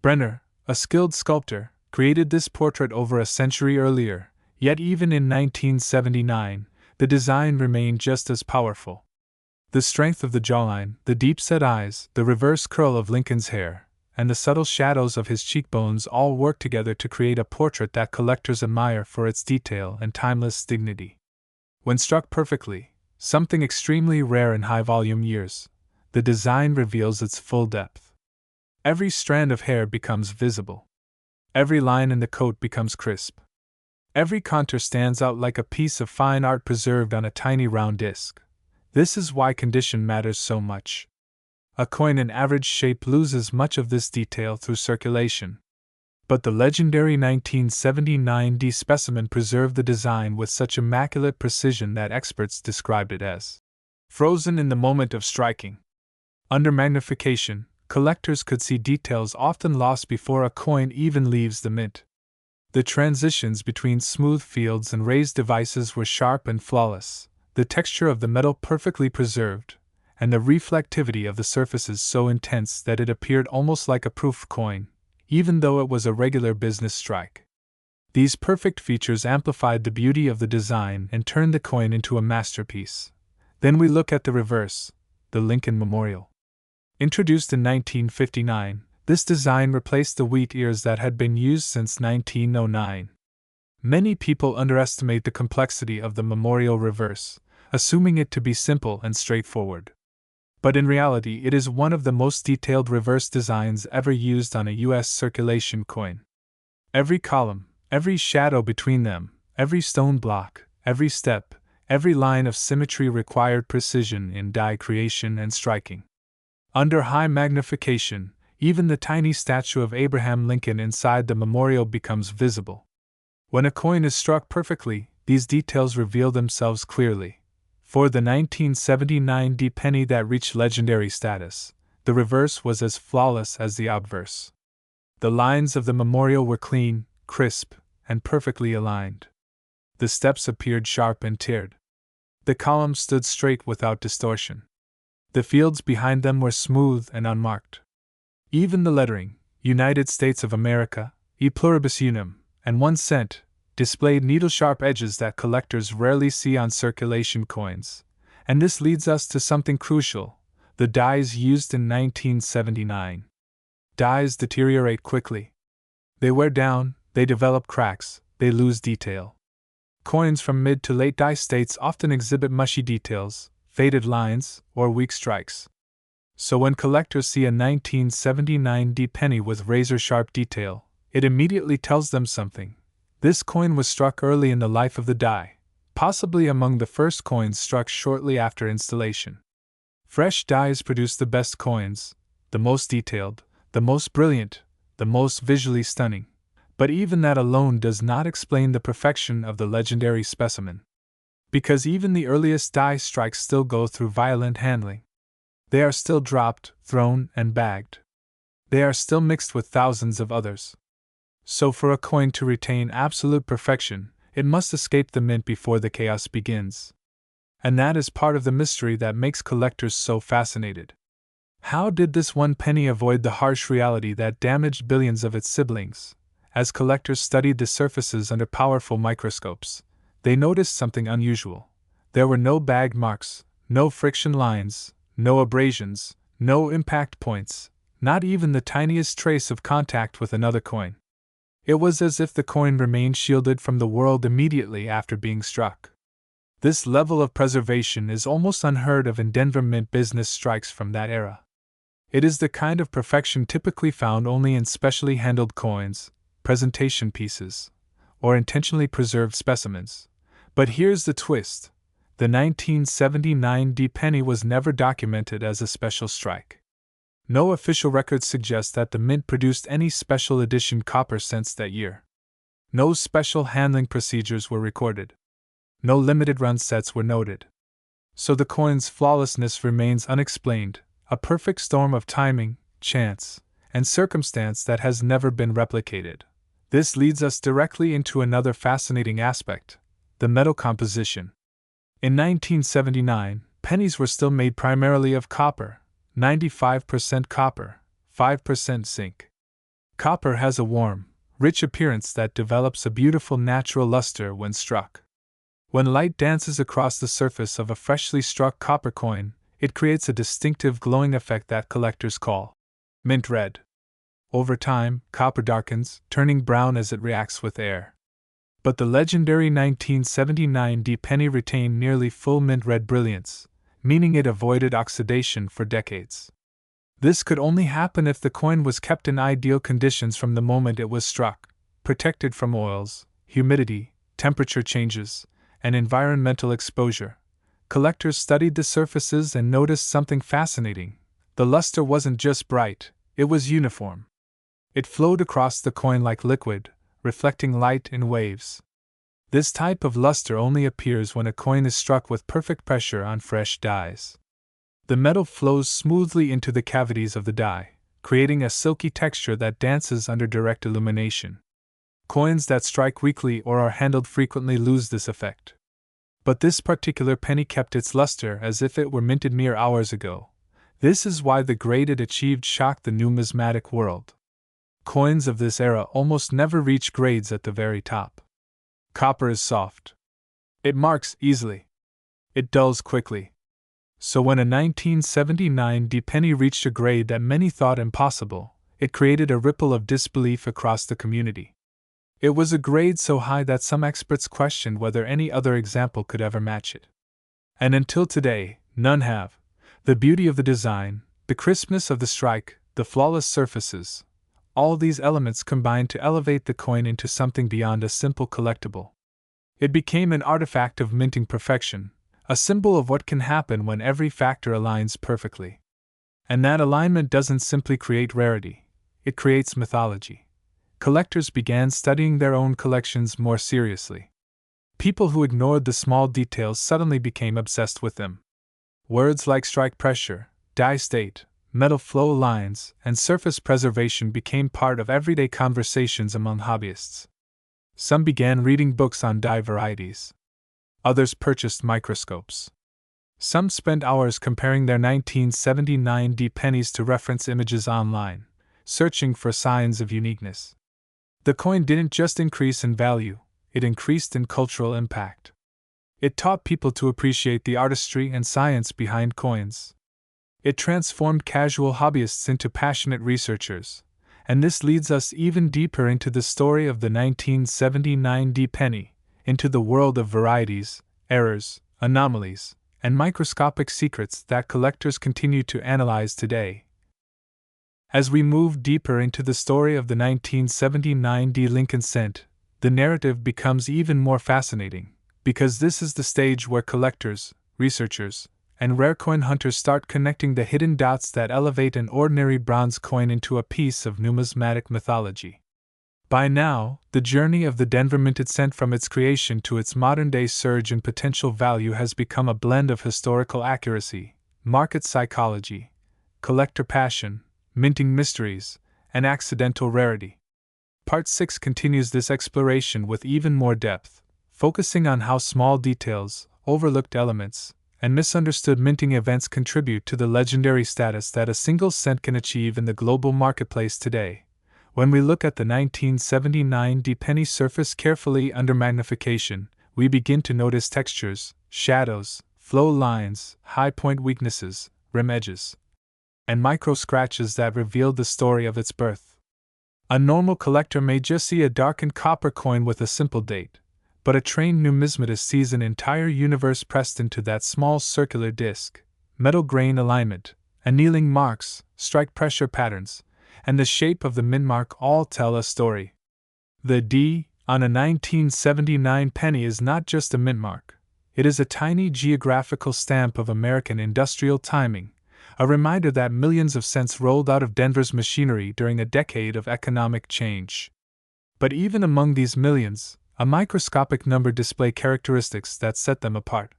Brenner, a skilled sculptor, created this portrait over a century earlier, yet even in 1979, the design remained just as powerful. The strength of the jawline, the deep-set eyes, the reverse curl of Lincoln's hair, and the subtle shadows of his cheekbones all work together to create a portrait that collectors admire for its detail and timeless dignity. When struck perfectly, something extremely rare in high-volume years, the design reveals its full depth. Every strand of hair becomes visible. Every line in the coat becomes crisp. Every contour stands out like a piece of fine art preserved on a tiny round disc. This is why condition matters so much. A coin in average shape loses much of this detail through circulation. But the legendary 1979 D specimen preserved the design with such immaculate precision that experts described it as frozen in the moment of striking. Under magnification, collectors could see details often lost before a coin even leaves the mint. The transitions between smooth fields and raised devices were sharp and flawless, the texture of the metal perfectly preserved, and the reflectivity of the surfaces so intense that it appeared almost like a proof coin, even though it was a regular business strike. These perfect features amplified the beauty of the design and turned the coin into a masterpiece. Then we look at the reverse, the Lincoln Memorial. Introduced in 1959, this design replaced the wheat ears that had been used since 1909. Many people underestimate the complexity of the memorial reverse, assuming it to be simple and straightforward. But in reality, it is one of the most detailed reverse designs ever used on a U.S. circulation coin. Every column, every shadow between them, every stone block, every step, every line of symmetry required precision in die creation and striking. Under high magnification, even the tiny statue of Abraham Lincoln inside the memorial becomes visible. When a coin is struck perfectly, these details reveal themselves clearly. For the 1979 D penny that reached legendary status, the reverse was as flawless as the obverse. The lines of the memorial were clean, crisp, and perfectly aligned. The steps appeared sharp and tiered. The columns stood straight without distortion. The fields behind them were smooth and unmarked. Even the lettering, United States of America, E pluribus unum, and 1 cent, displayed needle-sharp edges that collectors rarely see on circulation coins. And this leads us to something crucial: the dies used in 1979. Dies deteriorate quickly. They wear down, they develop cracks, they lose detail. Coins from mid to late die states often exhibit mushy details, faded lines, or weak strikes. So when collectors see a 1979 D penny with razor-sharp detail, it immediately tells them something. This coin was struck early in the life of the die, possibly among the first coins struck shortly after installation. Fresh dies produce the best coins, the most detailed, the most brilliant, the most visually stunning. But even that alone does not explain the perfection of the legendary specimen. Because even the earliest die strikes still go through violent handling. They are still dropped, thrown, and bagged. They are still mixed with thousands of others. So for a coin to retain absolute perfection, it must escape the mint before the chaos begins. And that is part of the mystery that makes collectors so fascinated. How did this one penny avoid the harsh reality that damaged billions of its siblings? As collectors studied the surfaces under powerful microscopes, they noticed something unusual. There were no bagged marks, no friction lines, no abrasions, no impact points, not even the tiniest trace of contact with another coin. It was as if the coin remained shielded from the world immediately after being struck. This level of preservation is almost unheard of in Denver Mint business strikes from that era. It is the kind of perfection typically found only in specially handled coins, presentation pieces, or intentionally preserved specimens. But here's the twist. The 1979 D penny was never documented as a special strike. No official records suggest that the mint produced any special edition copper cents that year. No special handling procedures were recorded. No limited run sets were noted. So the coin's flawlessness remains unexplained, a perfect storm of timing, chance, and circumstance that has never been replicated. This leads us directly into another fascinating aspect, the metal composition. In 1979, pennies were still made primarily of copper, 95% copper, 5% zinc. Copper has a warm, rich appearance that develops a beautiful natural luster when struck. When light dances across the surface of a freshly struck copper coin, it creates a distinctive glowing effect that collectors call mint red. Over time, copper darkens, turning brown as it reacts with air. But the legendary 1979 D penny retained nearly full mint red brilliance, meaning it avoided oxidation for decades. This could only happen if the coin was kept in ideal conditions from the moment it was struck, protected from oils, humidity, temperature changes, and environmental exposure. Collectors studied the surfaces and noticed something fascinating. The luster wasn't just bright, it was uniform. It flowed across the coin like liquid, reflecting light in waves. This type of luster only appears when a coin is struck with perfect pressure on fresh dies. The metal flows smoothly into the cavities of the die, creating a silky texture that dances under direct illumination. Coins that strike weakly or are handled frequently lose this effect. But this particular penny kept its luster as if it were minted mere hours ago. This is why the grade it achieved shocked the numismatic world. Coins of this era almost never reach grades at the very top. Copper is soft. It marks easily. It dulls quickly. So when a 1979 D penny reached a grade that many thought impossible, it created a ripple of disbelief across the community. It was a grade so high that some experts questioned whether any other example could ever match it. And until today, none have. The beauty of the design, the crispness of the strike, the flawless surfaces, all these elements combined to elevate the coin into something beyond a simple collectible. It became an artifact of minting perfection, a symbol of what can happen when every factor aligns perfectly. And that alignment doesn't simply create rarity, it creates mythology. Collectors began studying their own collections more seriously. People who ignored the small details suddenly became obsessed with them. Words like strike pressure, die state, metal flow lines, and surface preservation became part of everyday conversations among hobbyists. Some began reading books on die varieties. Others purchased microscopes. Some spent hours comparing their 1979 D pennies to reference images online, searching for signs of uniqueness. The coin didn't just increase in value, it increased in cultural impact. It taught people to appreciate the artistry and science behind coins. It transformed casual hobbyists into passionate researchers, And this leads us even deeper into the story of the 1979 D penny, into the world of varieties, errors, anomalies, and microscopic secrets that collectors continue to analyze today. As we move deeper into the story of the 1979 D Lincoln cent, the narrative becomes even more fascinating, because this is the stage where collectors, researchers, and rare coin hunters start connecting the hidden dots that elevate an ordinary bronze coin into a piece of numismatic mythology. By now, the journey of the Denver minted cent from its creation to its modern-day surge in potential value has become a blend of historical accuracy, market psychology, collector passion, minting mysteries, and accidental rarity. Part 6 continues this exploration with even more depth, focusing on how small details, overlooked elements, and misunderstood minting events contribute to the legendary status that a single cent can achieve in the global marketplace today. When we look at the 1979 D penny surface carefully under magnification, we begin to notice textures, shadows, flow lines, high point weaknesses, rim edges, and micro scratches that reveal the story of its birth. A normal collector may just see a darkened copper coin with a simple date, but a trained numismatist sees an entire universe pressed into that small circular disc. Metal grain alignment, annealing marks, strike pressure patterns, and the shape of the mint mark all tell a story. The D on a 1979 penny is not just a mint mark. It is a tiny geographical stamp of American industrial timing, a reminder that millions of cents rolled out of Denver's machinery during a decade of economic change. But even among these millions, a microscopic number display characteristics that set them apart.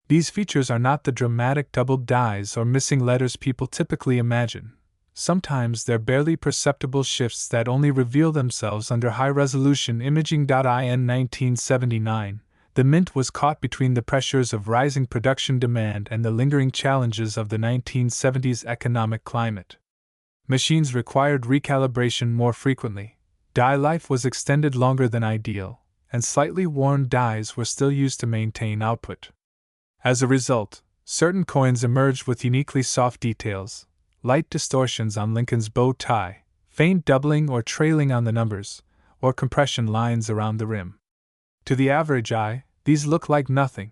These features are not the dramatic doubled dies or missing letters people typically imagine. Sometimes they're barely perceptible shifts that only reveal themselves under high-resolution imaging. In 1979, the mint was caught between the pressures of rising production demand and the lingering challenges of the 1970s economic climate. Machines required recalibration more frequently, die life was extended longer than ideal, and slightly worn dies were still used to maintain output. As a result, certain coins emerged with uniquely soft details, light distortions on Lincoln's bow tie, faint doubling or trailing on the numbers, or compression lines around the rim. To the average eye, these look like nothing.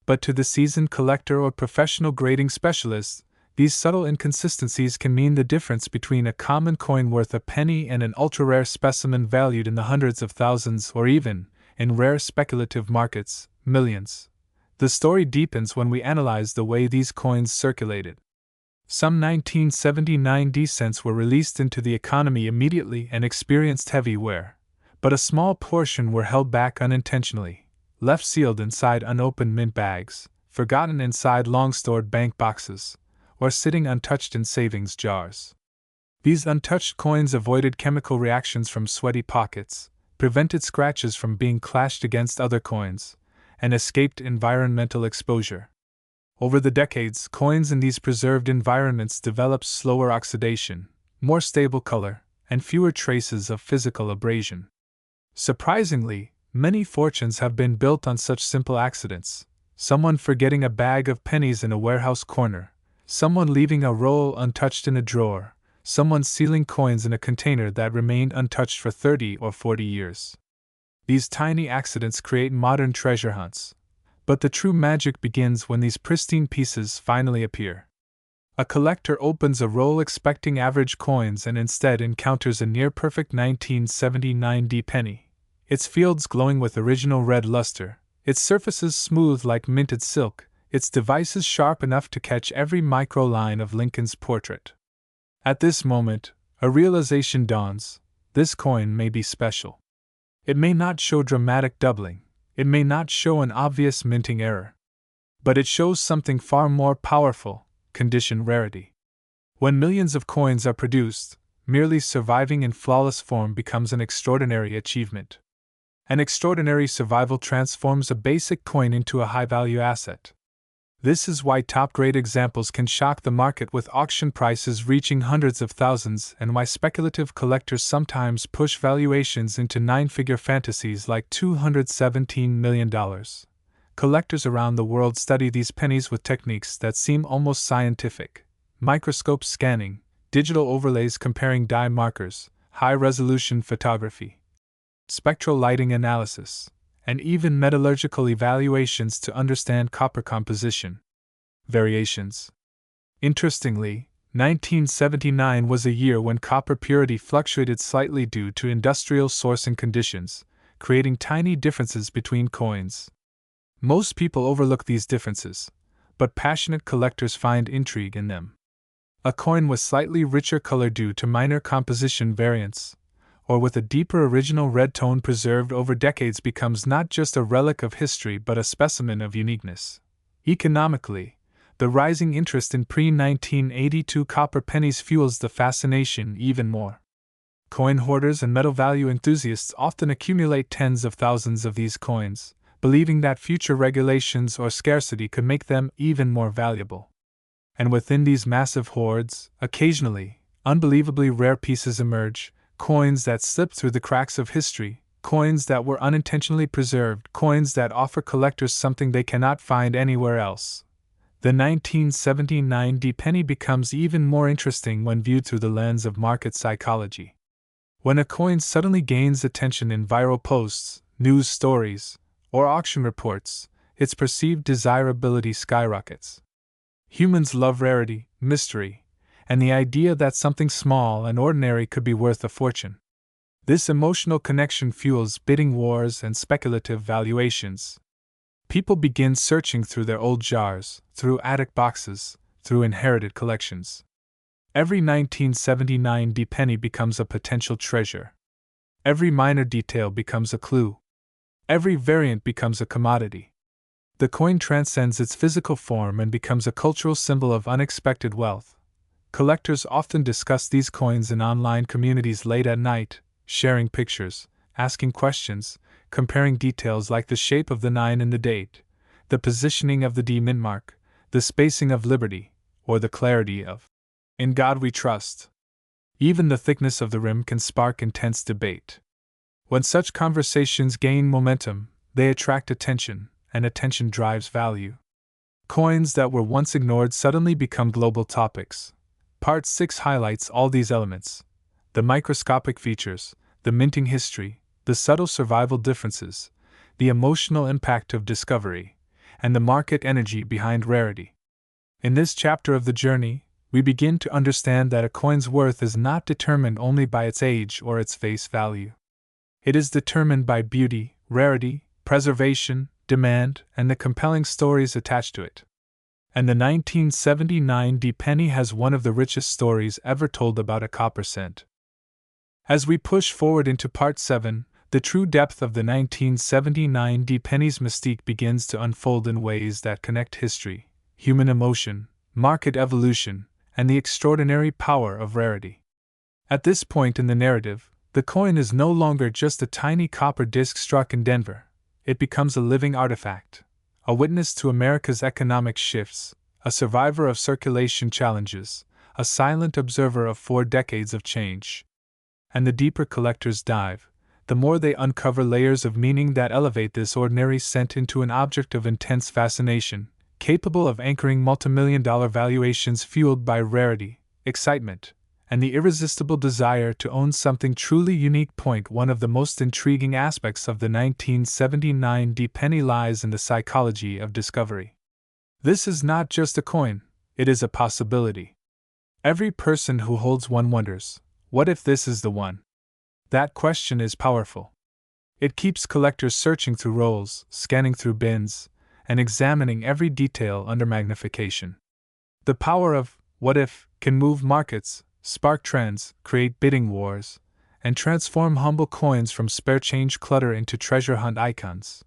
But to the seasoned collector or professional grading specialist, these subtle inconsistencies can mean the difference between a common coin worth a penny and an ultra-rare specimen valued in the hundreds of thousands or even, in rare speculative markets, millions. The story deepens when we analyze the way these coins circulated. Some 1979 D cents were released into the economy immediately and experienced heavy wear, but a small portion were held back unintentionally, left sealed inside unopened mint bags, forgotten inside long-stored bank boxes, or sitting untouched in savings jars. These untouched coins avoided chemical reactions from sweaty pockets, prevented scratches from being clashed against other coins, and escaped environmental exposure. Over the decades, coins in these preserved environments developed slower oxidation, more stable color, and fewer traces of physical abrasion. Surprisingly, many fortunes have been built on such simple accidents: someone forgetting a bag of pennies in a warehouse corner, someone leaving a roll untouched in a drawer, someone sealing coins in a container that remained untouched for 30 or 40 years. These tiny accidents create modern treasure hunts. But the true magic begins when these pristine pieces finally appear. A collector opens a roll expecting average coins and instead encounters a near-perfect 1979 D penny, its fields glowing with original red luster, its surfaces smooth like minted silk, its devices sharp enough to catch every micro-line of Lincoln's portrait. At this moment, a realization dawns: this coin may be special. It may not show dramatic doubling, it may not show an obvious minting error. But it shows something far more powerful: condition rarity. When millions of coins are produced, merely surviving in flawless form becomes an extraordinary achievement. An extraordinary survival transforms a basic coin into a high-value asset. This is why top-grade examples can shock the market with auction prices reaching hundreds of thousands, and why speculative collectors sometimes push valuations into nine-figure fantasies like $217 million. Collectors around the world study these pennies with techniques that seem almost scientific: microscope scanning, digital overlays comparing dye markers, high-resolution photography, spectral lighting analysis, and even metallurgical evaluations to understand copper composition. Variations. Interestingly, 1979 was a year when copper purity fluctuated slightly due to industrial sourcing conditions, creating tiny differences between coins. Most people overlook these differences, but passionate collectors find intrigue in them. A coin with slightly richer color due to minor composition variance, or with a deeper original red tone preserved over decades becomes not just a relic of history but a specimen of uniqueness. Economically, the rising interest in pre-1982 copper pennies fuels the fascination even more. Coin hoarders and metal value enthusiasts often accumulate tens of thousands of these coins, believing that future regulations or scarcity could make them even more valuable. And within these massive hoards, occasionally, unbelievably rare pieces emerge, coins that slip through the cracks of history, coins that were unintentionally preserved, coins that offer collectors something they cannot find anywhere else. The 1979 D-penny becomes even more interesting when viewed through the lens of market psychology. When a coin suddenly gains attention in viral posts, news stories, or auction reports, its perceived desirability skyrockets. Humans love rarity, mystery, and the idea that something small and ordinary could be worth a fortune. This emotional connection fuels bidding wars and speculative valuations. People begin searching through their old jars, through attic boxes, through inherited collections. Every 1979 D-penny becomes a potential treasure. Every minor detail becomes a clue. Every variant becomes a commodity. The coin transcends its physical form and becomes a cultural symbol of unexpected wealth. Collectors often discuss these coins in online communities late at night, sharing pictures, asking questions, comparing details like the shape of the 9 and the date, the positioning of the D mint mark, the spacing of liberty, or the clarity of "In God We Trust." Even the thickness of the rim can spark intense debate. When such conversations gain momentum, they attract attention, and attention drives value. Coins that were once ignored suddenly become global topics. Part 6 highlights all these elements: the microscopic features, the minting history, the subtle survival differences, the emotional impact of discovery, and the market energy behind rarity. In this chapter of the journey, we begin to understand that a coin's worth is not determined only by its age or its face value. It is determined by beauty, rarity, preservation, demand, and the compelling stories attached to it. And the 1979 D-penny has one of the richest stories ever told about a copper cent. As we push forward into Part 7, the true depth of the 1979 D-penny's mystique begins to unfold in ways that connect history, human emotion, market evolution, and the extraordinary power of rarity. At this point in the narrative, the coin is no longer just a tiny copper disc struck in Denver. It becomes a living artifact, a witness to America's economic shifts, a survivor of circulation challenges, a silent observer of 4 decades of change. And the deeper collectors dive, the more they uncover layers of meaning that elevate this ordinary cent into an object of intense fascination, capable of anchoring multimillion-dollar valuations fueled by rarity, excitement, and the irresistible desire to own something truly unique. One of the most intriguing aspects of the 1979 D-penny lies in the psychology of discovery. This is not just a coin, it is a possibility. Every person who holds one wonders, what if this is the one? That question is powerful. It keeps collectors searching through rolls, scanning through bins, and examining every detail under magnification. The power of what if can move markets, spark trends, create bidding wars, and transform humble coins from spare change clutter into treasure hunt icons.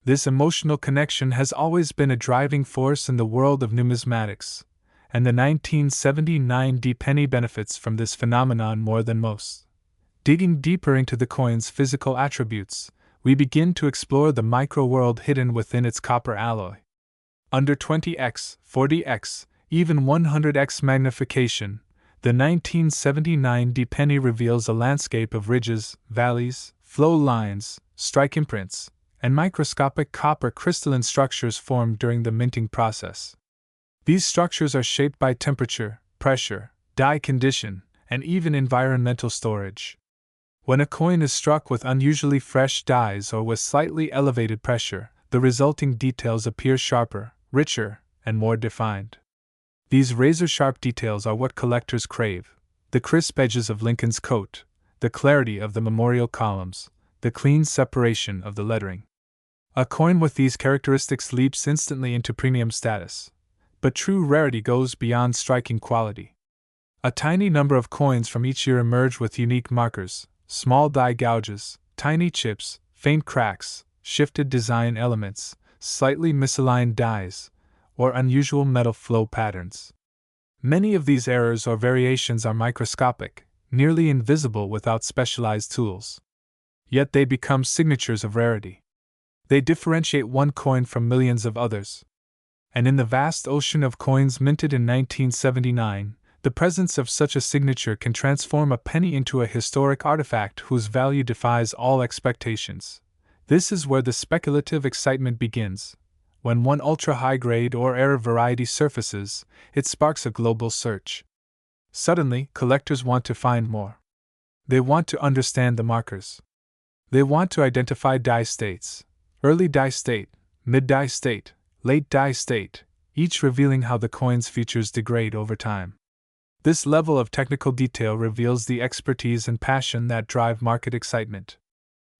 This emotional connection has always been a driving force in the world of numismatics, and the 1979 D-penny benefits from this phenomenon more than most. Digging deeper into the coin's physical attributes, we begin to explore the micro-world hidden within its copper alloy. Under 20x, 40x, even 100x magnification, the 1979 D-penny reveals a landscape of ridges, valleys, flow lines, strike imprints, and microscopic copper crystalline structures formed during the minting process. These structures are shaped by temperature, pressure, dye condition, and even environmental storage. When a coin is struck with unusually fresh dyes or with slightly elevated pressure, the resulting details appear sharper, richer, and more defined. These razor-sharp details are what collectors crave: the crisp edges of Lincoln's coat, the clarity of the memorial columns, the clean separation of the lettering. A coin with these characteristics leaps instantly into premium status. But true rarity goes beyond striking quality. A tiny number of coins from each year emerge with unique markers: small die gouges, tiny chips, faint cracks, shifted design elements, slightly misaligned dies, or unusual metal flow patterns. Many of these errors or variations are microscopic, nearly invisible without specialized tools. Yet they become signatures of rarity. They differentiate one coin from millions of others. And in the vast ocean of coins minted in 1979, the presence of such a signature can transform a penny into a historic artifact whose value defies all expectations. This is where the speculative excitement begins. When one ultra-high-grade or rare variety surfaces, it sparks a global search. Suddenly, collectors want to find more. They want to understand the markers. They want to identify die states: early die state, mid die state, late die state, each revealing how the coin's features degrade over time. This level of technical detail reveals the expertise and passion that drive market excitement.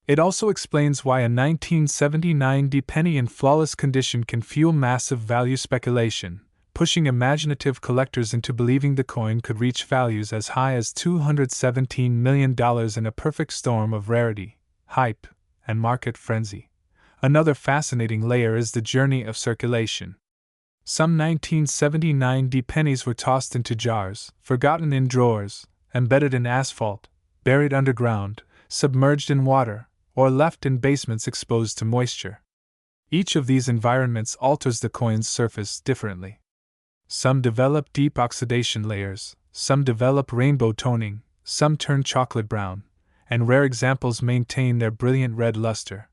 It also explains why a 1979 D penny in flawless condition can fuel massive value speculation, pushing imaginative collectors into believing the coin could reach values as high as $217 million in a perfect storm of rarity, hype, and market frenzy. Another fascinating layer is the journey of circulation. Some 1979 D pennies were tossed into jars, forgotten in drawers, embedded in asphalt, buried underground, submerged in water, or left in basements exposed to moisture. Each of these environments alters the coin's surface differently. Some develop deep oxidation layers, some develop rainbow toning, some turn chocolate brown, and rare examples maintain their brilliant red luster.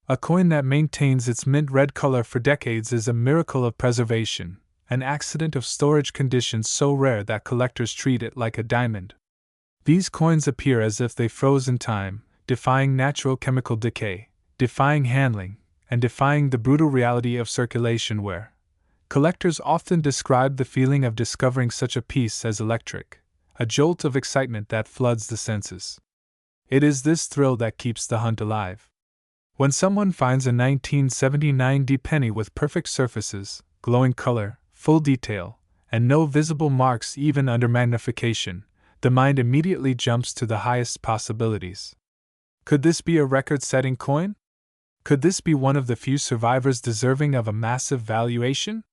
A coin that maintains its mint red color for decades is a miracle of preservation, an accident of storage conditions so rare that collectors treat it like a diamond. These coins appear as if they froze in time, defying natural chemical decay, defying handling, and defying the brutal reality of circulation wear. Collectors often describe the feeling of discovering such a piece as electric, a jolt of excitement that floods the senses. It is this thrill that keeps the hunt alive. When someone finds a 1979 D penny with perfect surfaces, glowing color, full detail, and no visible marks even under magnification, the mind immediately jumps to the highest possibilities. Could this be a record-setting coin? Could this be one of the few survivors deserving of a massive valuation?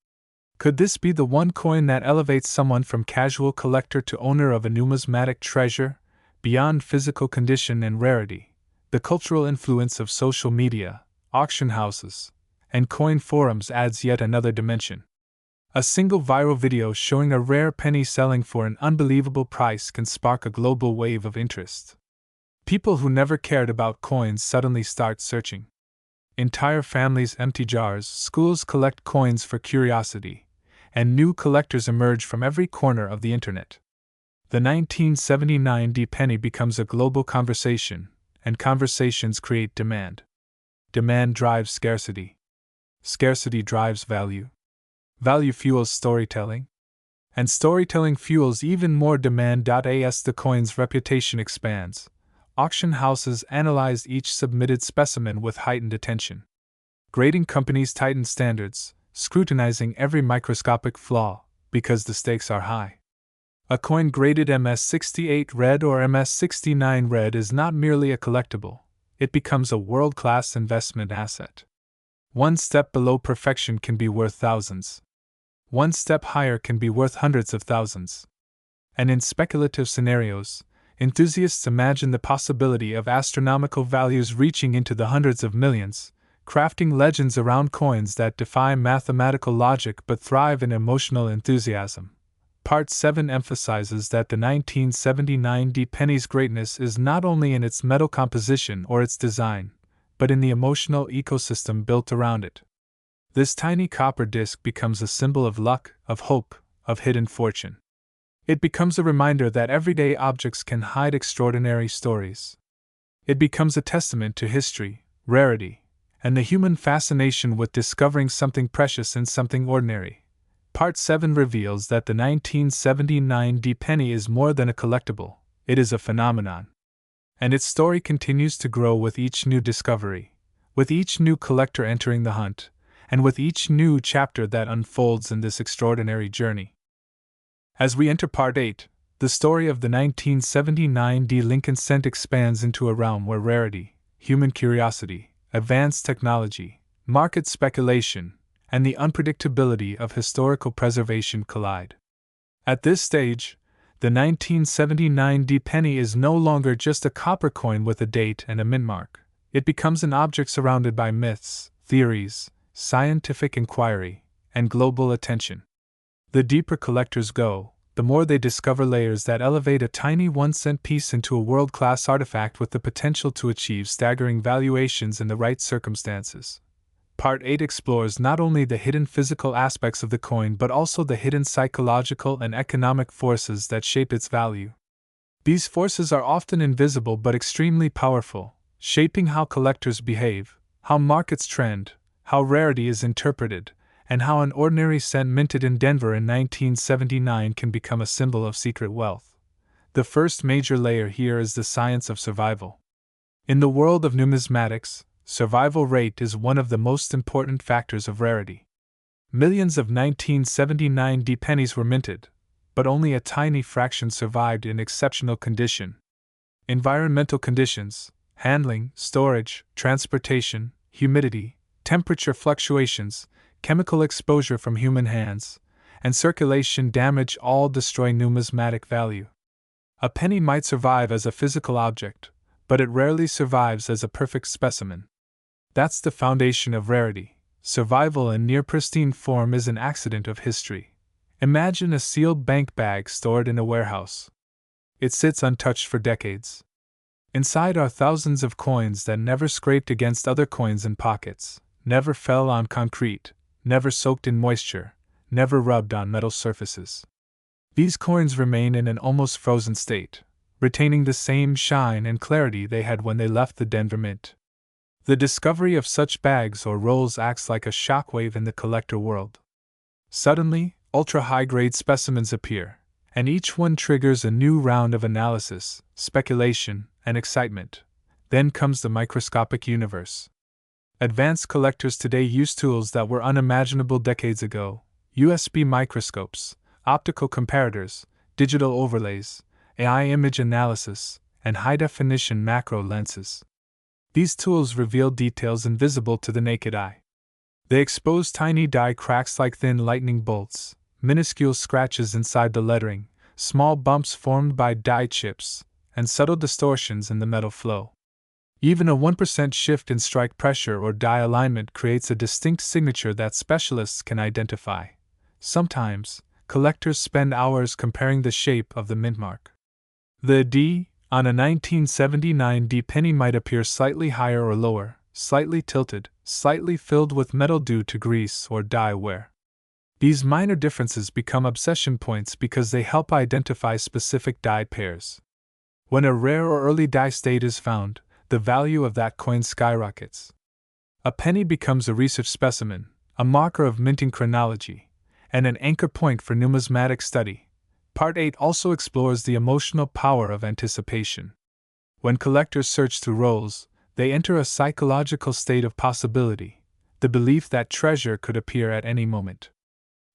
Could this be the one coin that elevates someone from casual collector to owner of a numismatic treasure? Beyond physical condition and rarity, the cultural influence of social media, auction houses, and coin forums adds yet another dimension. A single viral video showing a rare penny selling for an unbelievable price can spark a global wave of interest. People who never cared about coins suddenly start searching. Entire families empty jars, schools collect coins for curiosity, and new collectors emerge from every corner of the internet. The 1979 D penny becomes a global conversation, and conversations create demand. Demand drives scarcity. Scarcity drives value. Value fuels storytelling. And storytelling fuels even more demand. As the coin's reputation expands, auction houses analyze each submitted specimen with heightened attention. Grading companies tighten standards, scrutinizing every microscopic flaw, because the stakes are high. A coin graded MS68 red or MS69 red is not merely a collectible, it becomes a world-class investment asset. One step below perfection can be worth thousands. One step higher can be worth hundreds of thousands. And in speculative scenarios, enthusiasts imagine the possibility of astronomical values reaching into the hundreds of millions, crafting legends around coins that defy mathematical logic but thrive in emotional enthusiasm. Part 7 emphasizes that the 1979 D penny's greatness is not only in its metal composition or its design, but in the emotional ecosystem built around it. This tiny copper disc becomes a symbol of luck, of hope, of hidden fortune. It becomes a reminder that everyday objects can hide extraordinary stories. It becomes a testament to history, rarity, and the human fascination with discovering something precious in something ordinary. Part 7 reveals that the 1979 D penny is more than a collectible, it is a phenomenon. And its story continues to grow with each new discovery, with each new collector entering the hunt, and with each new chapter that unfolds in this extraordinary journey. As we enter Part 8, the story of the 1979 D Lincoln cent expands into a realm where rarity, human curiosity, advanced technology, market speculation, and the unpredictability of historical preservation collide. At this stage, the 1979 D penny is no longer just a copper coin with a date and a mint mark. It becomes an object surrounded by myths, theories, scientific inquiry, and global attention. The deeper collectors go, the more they discover layers that elevate a tiny 1-cent piece into a world-class artifact with the potential to achieve staggering valuations in the right circumstances. Part 8 explores not only the hidden physical aspects of the coin but also the hidden psychological and economic forces that shape its value. These forces are often invisible but extremely powerful, shaping how collectors behave, how markets trend, how rarity is interpreted, and how an ordinary cent minted in Denver in 1979 can become a symbol of secret wealth. The first major layer here is the science of survival. In the world of numismatics, survival rate is one of the most important factors of rarity. Millions of 1979 D pennies were minted, but only a tiny fraction survived in exceptional condition. Environmental conditions, handling, storage, transportation, humidity, temperature fluctuations, chemical exposure from human hands, and circulation damage all destroy numismatic value. A penny might survive as a physical object, but it rarely survives as a perfect specimen. That's the foundation of rarity. Survival in near pristine form is an accident of history. Imagine a sealed bank bag stored in a warehouse. It sits untouched for decades. Inside are thousands of coins that never scraped against other coins in pockets, never fell on concrete, never soaked in moisture, never rubbed on metal surfaces. These coins remain in an almost frozen state, retaining the same shine and clarity they had when they left the Denver Mint. The discovery of such bags or rolls acts like a shockwave in the collector world. Suddenly, ultra-high-grade specimens appear, and each one triggers a new round of analysis, speculation, and excitement. Then comes the microscopic universe. Advanced collectors today use tools that were unimaginable decades ago: USB microscopes, optical comparators, digital overlays, AI image analysis, and high-definition macro lenses. These tools reveal details invisible to the naked eye. They expose tiny die cracks like thin lightning bolts, minuscule scratches inside the lettering, small bumps formed by die chips, and subtle distortions in the metal flow. Even a 1% shift in strike pressure or die alignment creates a distinct signature that specialists can identify. Sometimes, collectors spend hours comparing the shape of the mint mark. The D on a 1979 D penny might appear slightly higher or lower, slightly tilted, slightly filled with metal due to grease or die wear. These minor differences become obsession points because they help identify specific die pairs. When a rare or early die state is found, the value of that coin skyrockets. A penny becomes a research specimen, a marker of minting chronology, and an anchor point for numismatic study. Part 8 also explores the emotional power of anticipation. When collectors search through rolls, they enter a psychological state of possibility, the belief that treasure could appear at any moment.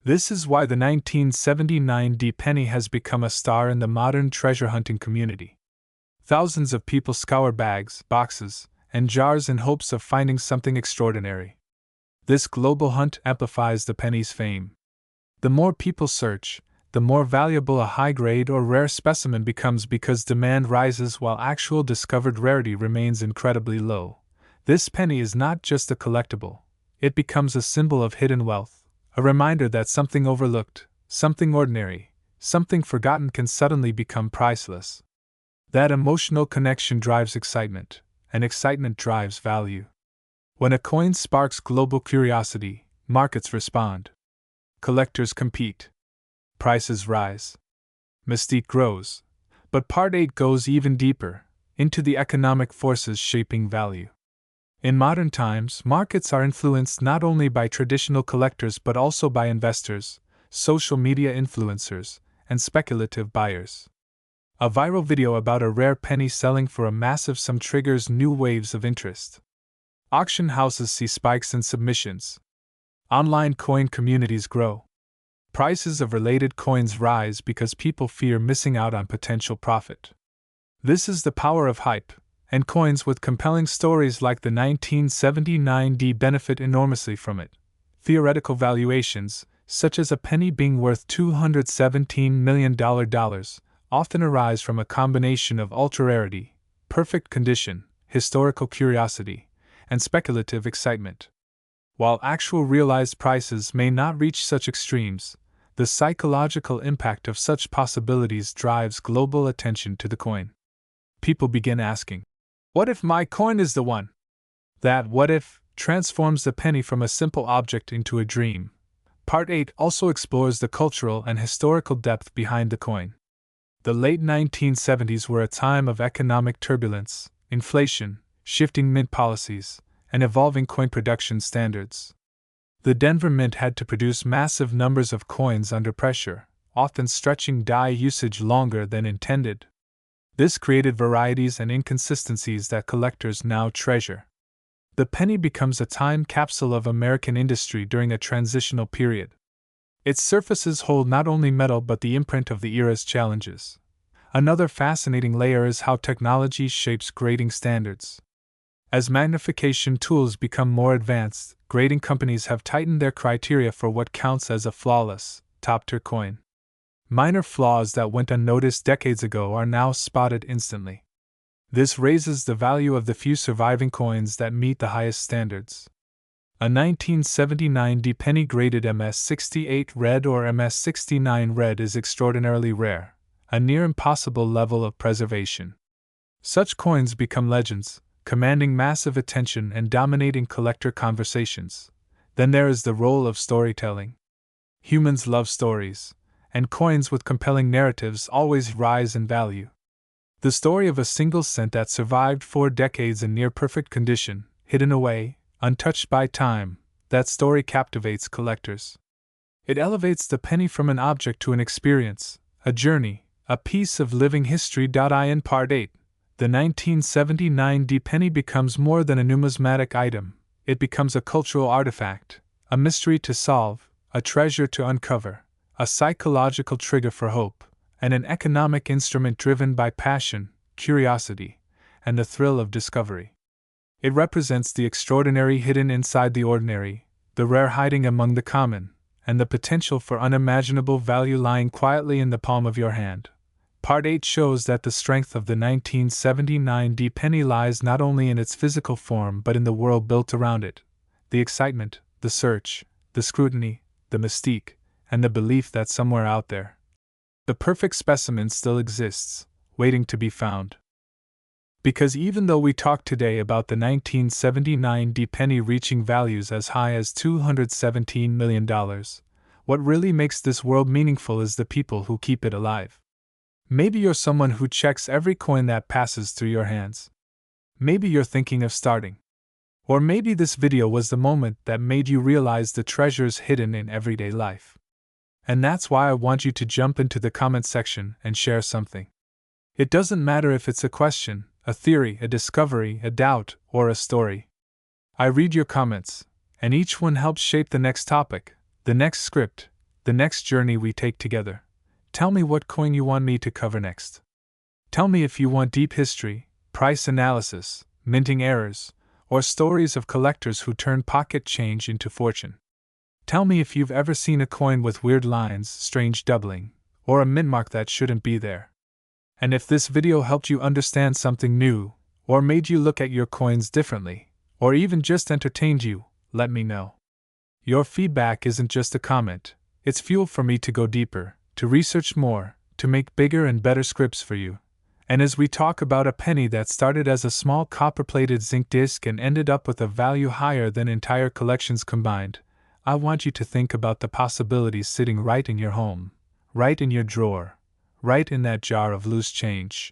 This is why the 1979 D penny has become a star in the modern treasure hunting community. Thousands of people scour bags, boxes, and jars in hopes of finding something extraordinary. This global hunt amplifies the penny's fame. The more people search, the more valuable a high-grade or rare specimen becomes because demand rises while actual discovered rarity remains incredibly low. This penny is not just a collectible, it becomes a symbol of hidden wealth, a reminder that something overlooked, something ordinary, something forgotten can suddenly become priceless. That emotional connection drives excitement, and excitement drives value. When a coin sparks global curiosity, markets respond. Collectors compete. Prices rise. Mystique grows. But Part 8 goes even deeper, into the economic forces shaping value. In modern times, markets are influenced not only by traditional collectors but also by investors, social media influencers, and speculative buyers. A viral video about a rare penny selling for a massive sum triggers new waves of interest. Auction houses see spikes in submissions. Online coin communities grow. Prices of related coins rise because people fear missing out on potential profit. This is the power of hype, and coins with compelling stories like the 1979D benefit enormously from it. Theoretical valuations, such as a penny being worth $217 million, often arise from a combination of ultra-rarity, perfect condition, historical curiosity, and speculative excitement. While actual realized prices may not reach such extremes, the psychological impact of such possibilities drives global attention to the coin. People begin asking, "What if my coin is the one?" That what if transforms the penny from a simple object into a dream. Part 8 also explores the cultural and historical depth behind the coin. The late 1970s were a time of economic turbulence, inflation, shifting mint policies, and evolving coin production standards. The Denver Mint had to produce massive numbers of coins under pressure, often stretching die usage longer than intended. This created varieties and inconsistencies that collectors now treasure. The penny becomes a time capsule of American industry during a transitional period. Its surfaces hold not only metal but the imprint of the era's challenges. Another fascinating layer is how technology shapes grading standards. As magnification tools become more advanced, grading companies have tightened their criteria for what counts as a flawless, top-tier coin. Minor flaws that went unnoticed decades ago are now spotted instantly. This raises the value of the few surviving coins that meet the highest standards. A 1979D penny graded MS68 red or MS69 red is extraordinarily rare, a near impossible level of preservation. Such coins become legends, commanding massive attention and dominating collector conversations. Then there is the role of storytelling. Humans love stories, and coins with compelling narratives always rise in value. The story of a single cent that survived 4 decades in near-perfect condition, hidden away, untouched by time, that story captivates collectors. It elevates the penny from an object to an experience, a journey, a piece of living history. In Part 8, the 1979D penny becomes more than a numismatic item, it becomes a cultural artifact, a mystery to solve, a treasure to uncover, a psychological trigger for hope, and an economic instrument driven by passion, curiosity, and the thrill of discovery. It represents the extraordinary hidden inside the ordinary, the rare hiding among the common, and the potential for unimaginable value lying quietly in the palm of your hand. Part 8 shows that the strength of the 1979D penny lies not only in its physical form but in the world built around it. The excitement, the search, the scrutiny, the mystique, and the belief that somewhere out there, the perfect specimen still exists, waiting to be found. Because even though we talk today about the 1979D penny reaching values as high as $217 million, what really makes this world meaningful is the people who keep it alive. Maybe you're someone who checks every coin that passes through your hands. Maybe you're thinking of starting. Or maybe this video was the moment that made you realize the treasures hidden in everyday life. And that's why I want you to jump into the comment section and share something. It doesn't matter if it's a question, a theory, a discovery, a doubt, or a story. I read your comments, and each one helps shape the next topic, the next script, the next journey we take together. Tell me what coin you want me to cover next. Tell me if you want deep history, price analysis, minting errors, or stories of collectors who turn pocket change into fortune. Tell me if you've ever seen a coin with weird lines, strange doubling, or a mint mark that shouldn't be there. And if this video helped you understand something new, or made you look at your coins differently, or even just entertained you, let me know. Your feedback isn't just a comment, it's fuel for me to go deeper, to research more, to make bigger and better scripts for you. And as we talk about a penny that started as a small copper-plated zinc disc and ended up with a value higher than entire collections combined, I want you to think about the possibilities sitting right in your home, right in your drawer, right in that jar of loose change.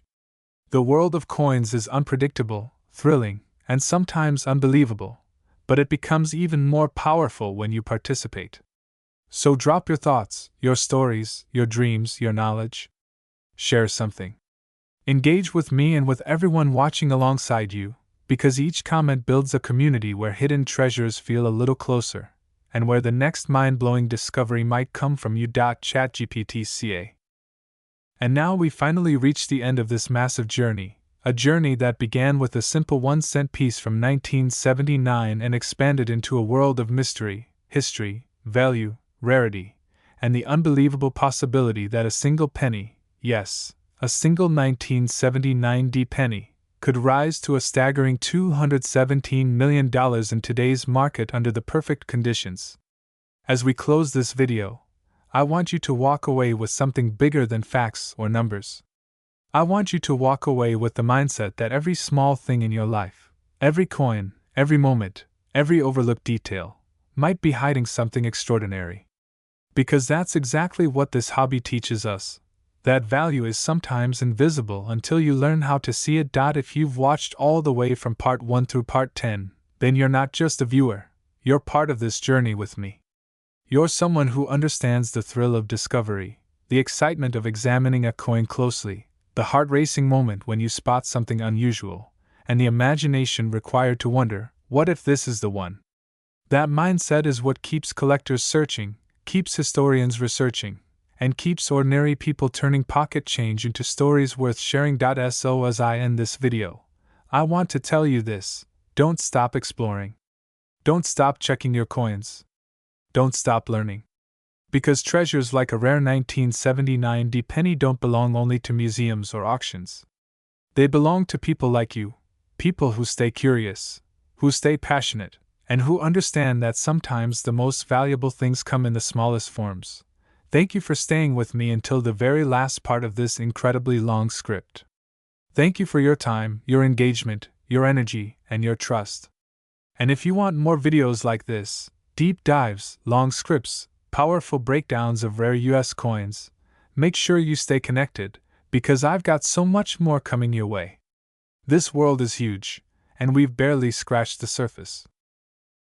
The world of coins is unpredictable, thrilling, and sometimes unbelievable, but it becomes even more powerful when you participate. So drop your thoughts, your stories, your dreams, your knowledge. Share something. Engage with me and with everyone watching alongside you, because each comment builds a community where hidden treasures feel a little closer, and where the next mind-blowing discovery might come from you. ChatGPT-CA. And now we finally reach the end of this massive journey, a journey that began with a simple 1-cent piece from 1979 and expanded into a world of mystery, history, value, rarity, and the unbelievable possibility that a single penny, yes, a single 1979 penny, could rise to a staggering $217 million in today's market under the perfect conditions. As we close this video, I want you to walk away with something bigger than facts or numbers. I want you to walk away with the mindset that every small thing in your life, every coin, every moment, every overlooked detail, might be hiding something extraordinary. Because that's exactly what this hobby teaches us. That value is sometimes invisible until you learn how to see it. If you've watched all the way from part 1 through part 10, then you're not just a viewer, you're part of this journey with me. You're someone who understands the thrill of discovery, the excitement of examining a coin closely, the heart-racing moment when you spot something unusual, and the imagination required to wonder, what if this is the one? That mindset is what keeps collectors searching, keeps historians researching, and keeps ordinary people turning pocket change into stories worth sharing. So as I end this video, I want to tell you this: don't stop exploring. Don't stop checking your coins. Don't stop learning. Because treasures like a rare 1979 penny don't belong only to museums or auctions. They belong to people like you, people who stay curious, who stay passionate, and who understand that sometimes the most valuable things come in the smallest forms. Thank you for staying with me until the very last part of this incredibly long script. Thank you for your time, your engagement, your energy, and your trust. And if you want more videos like this, deep dives, long scripts, powerful breakdowns of rare US coins, make sure you stay connected, because I've got so much more coming your way. This world is huge, and we've barely scratched the surface.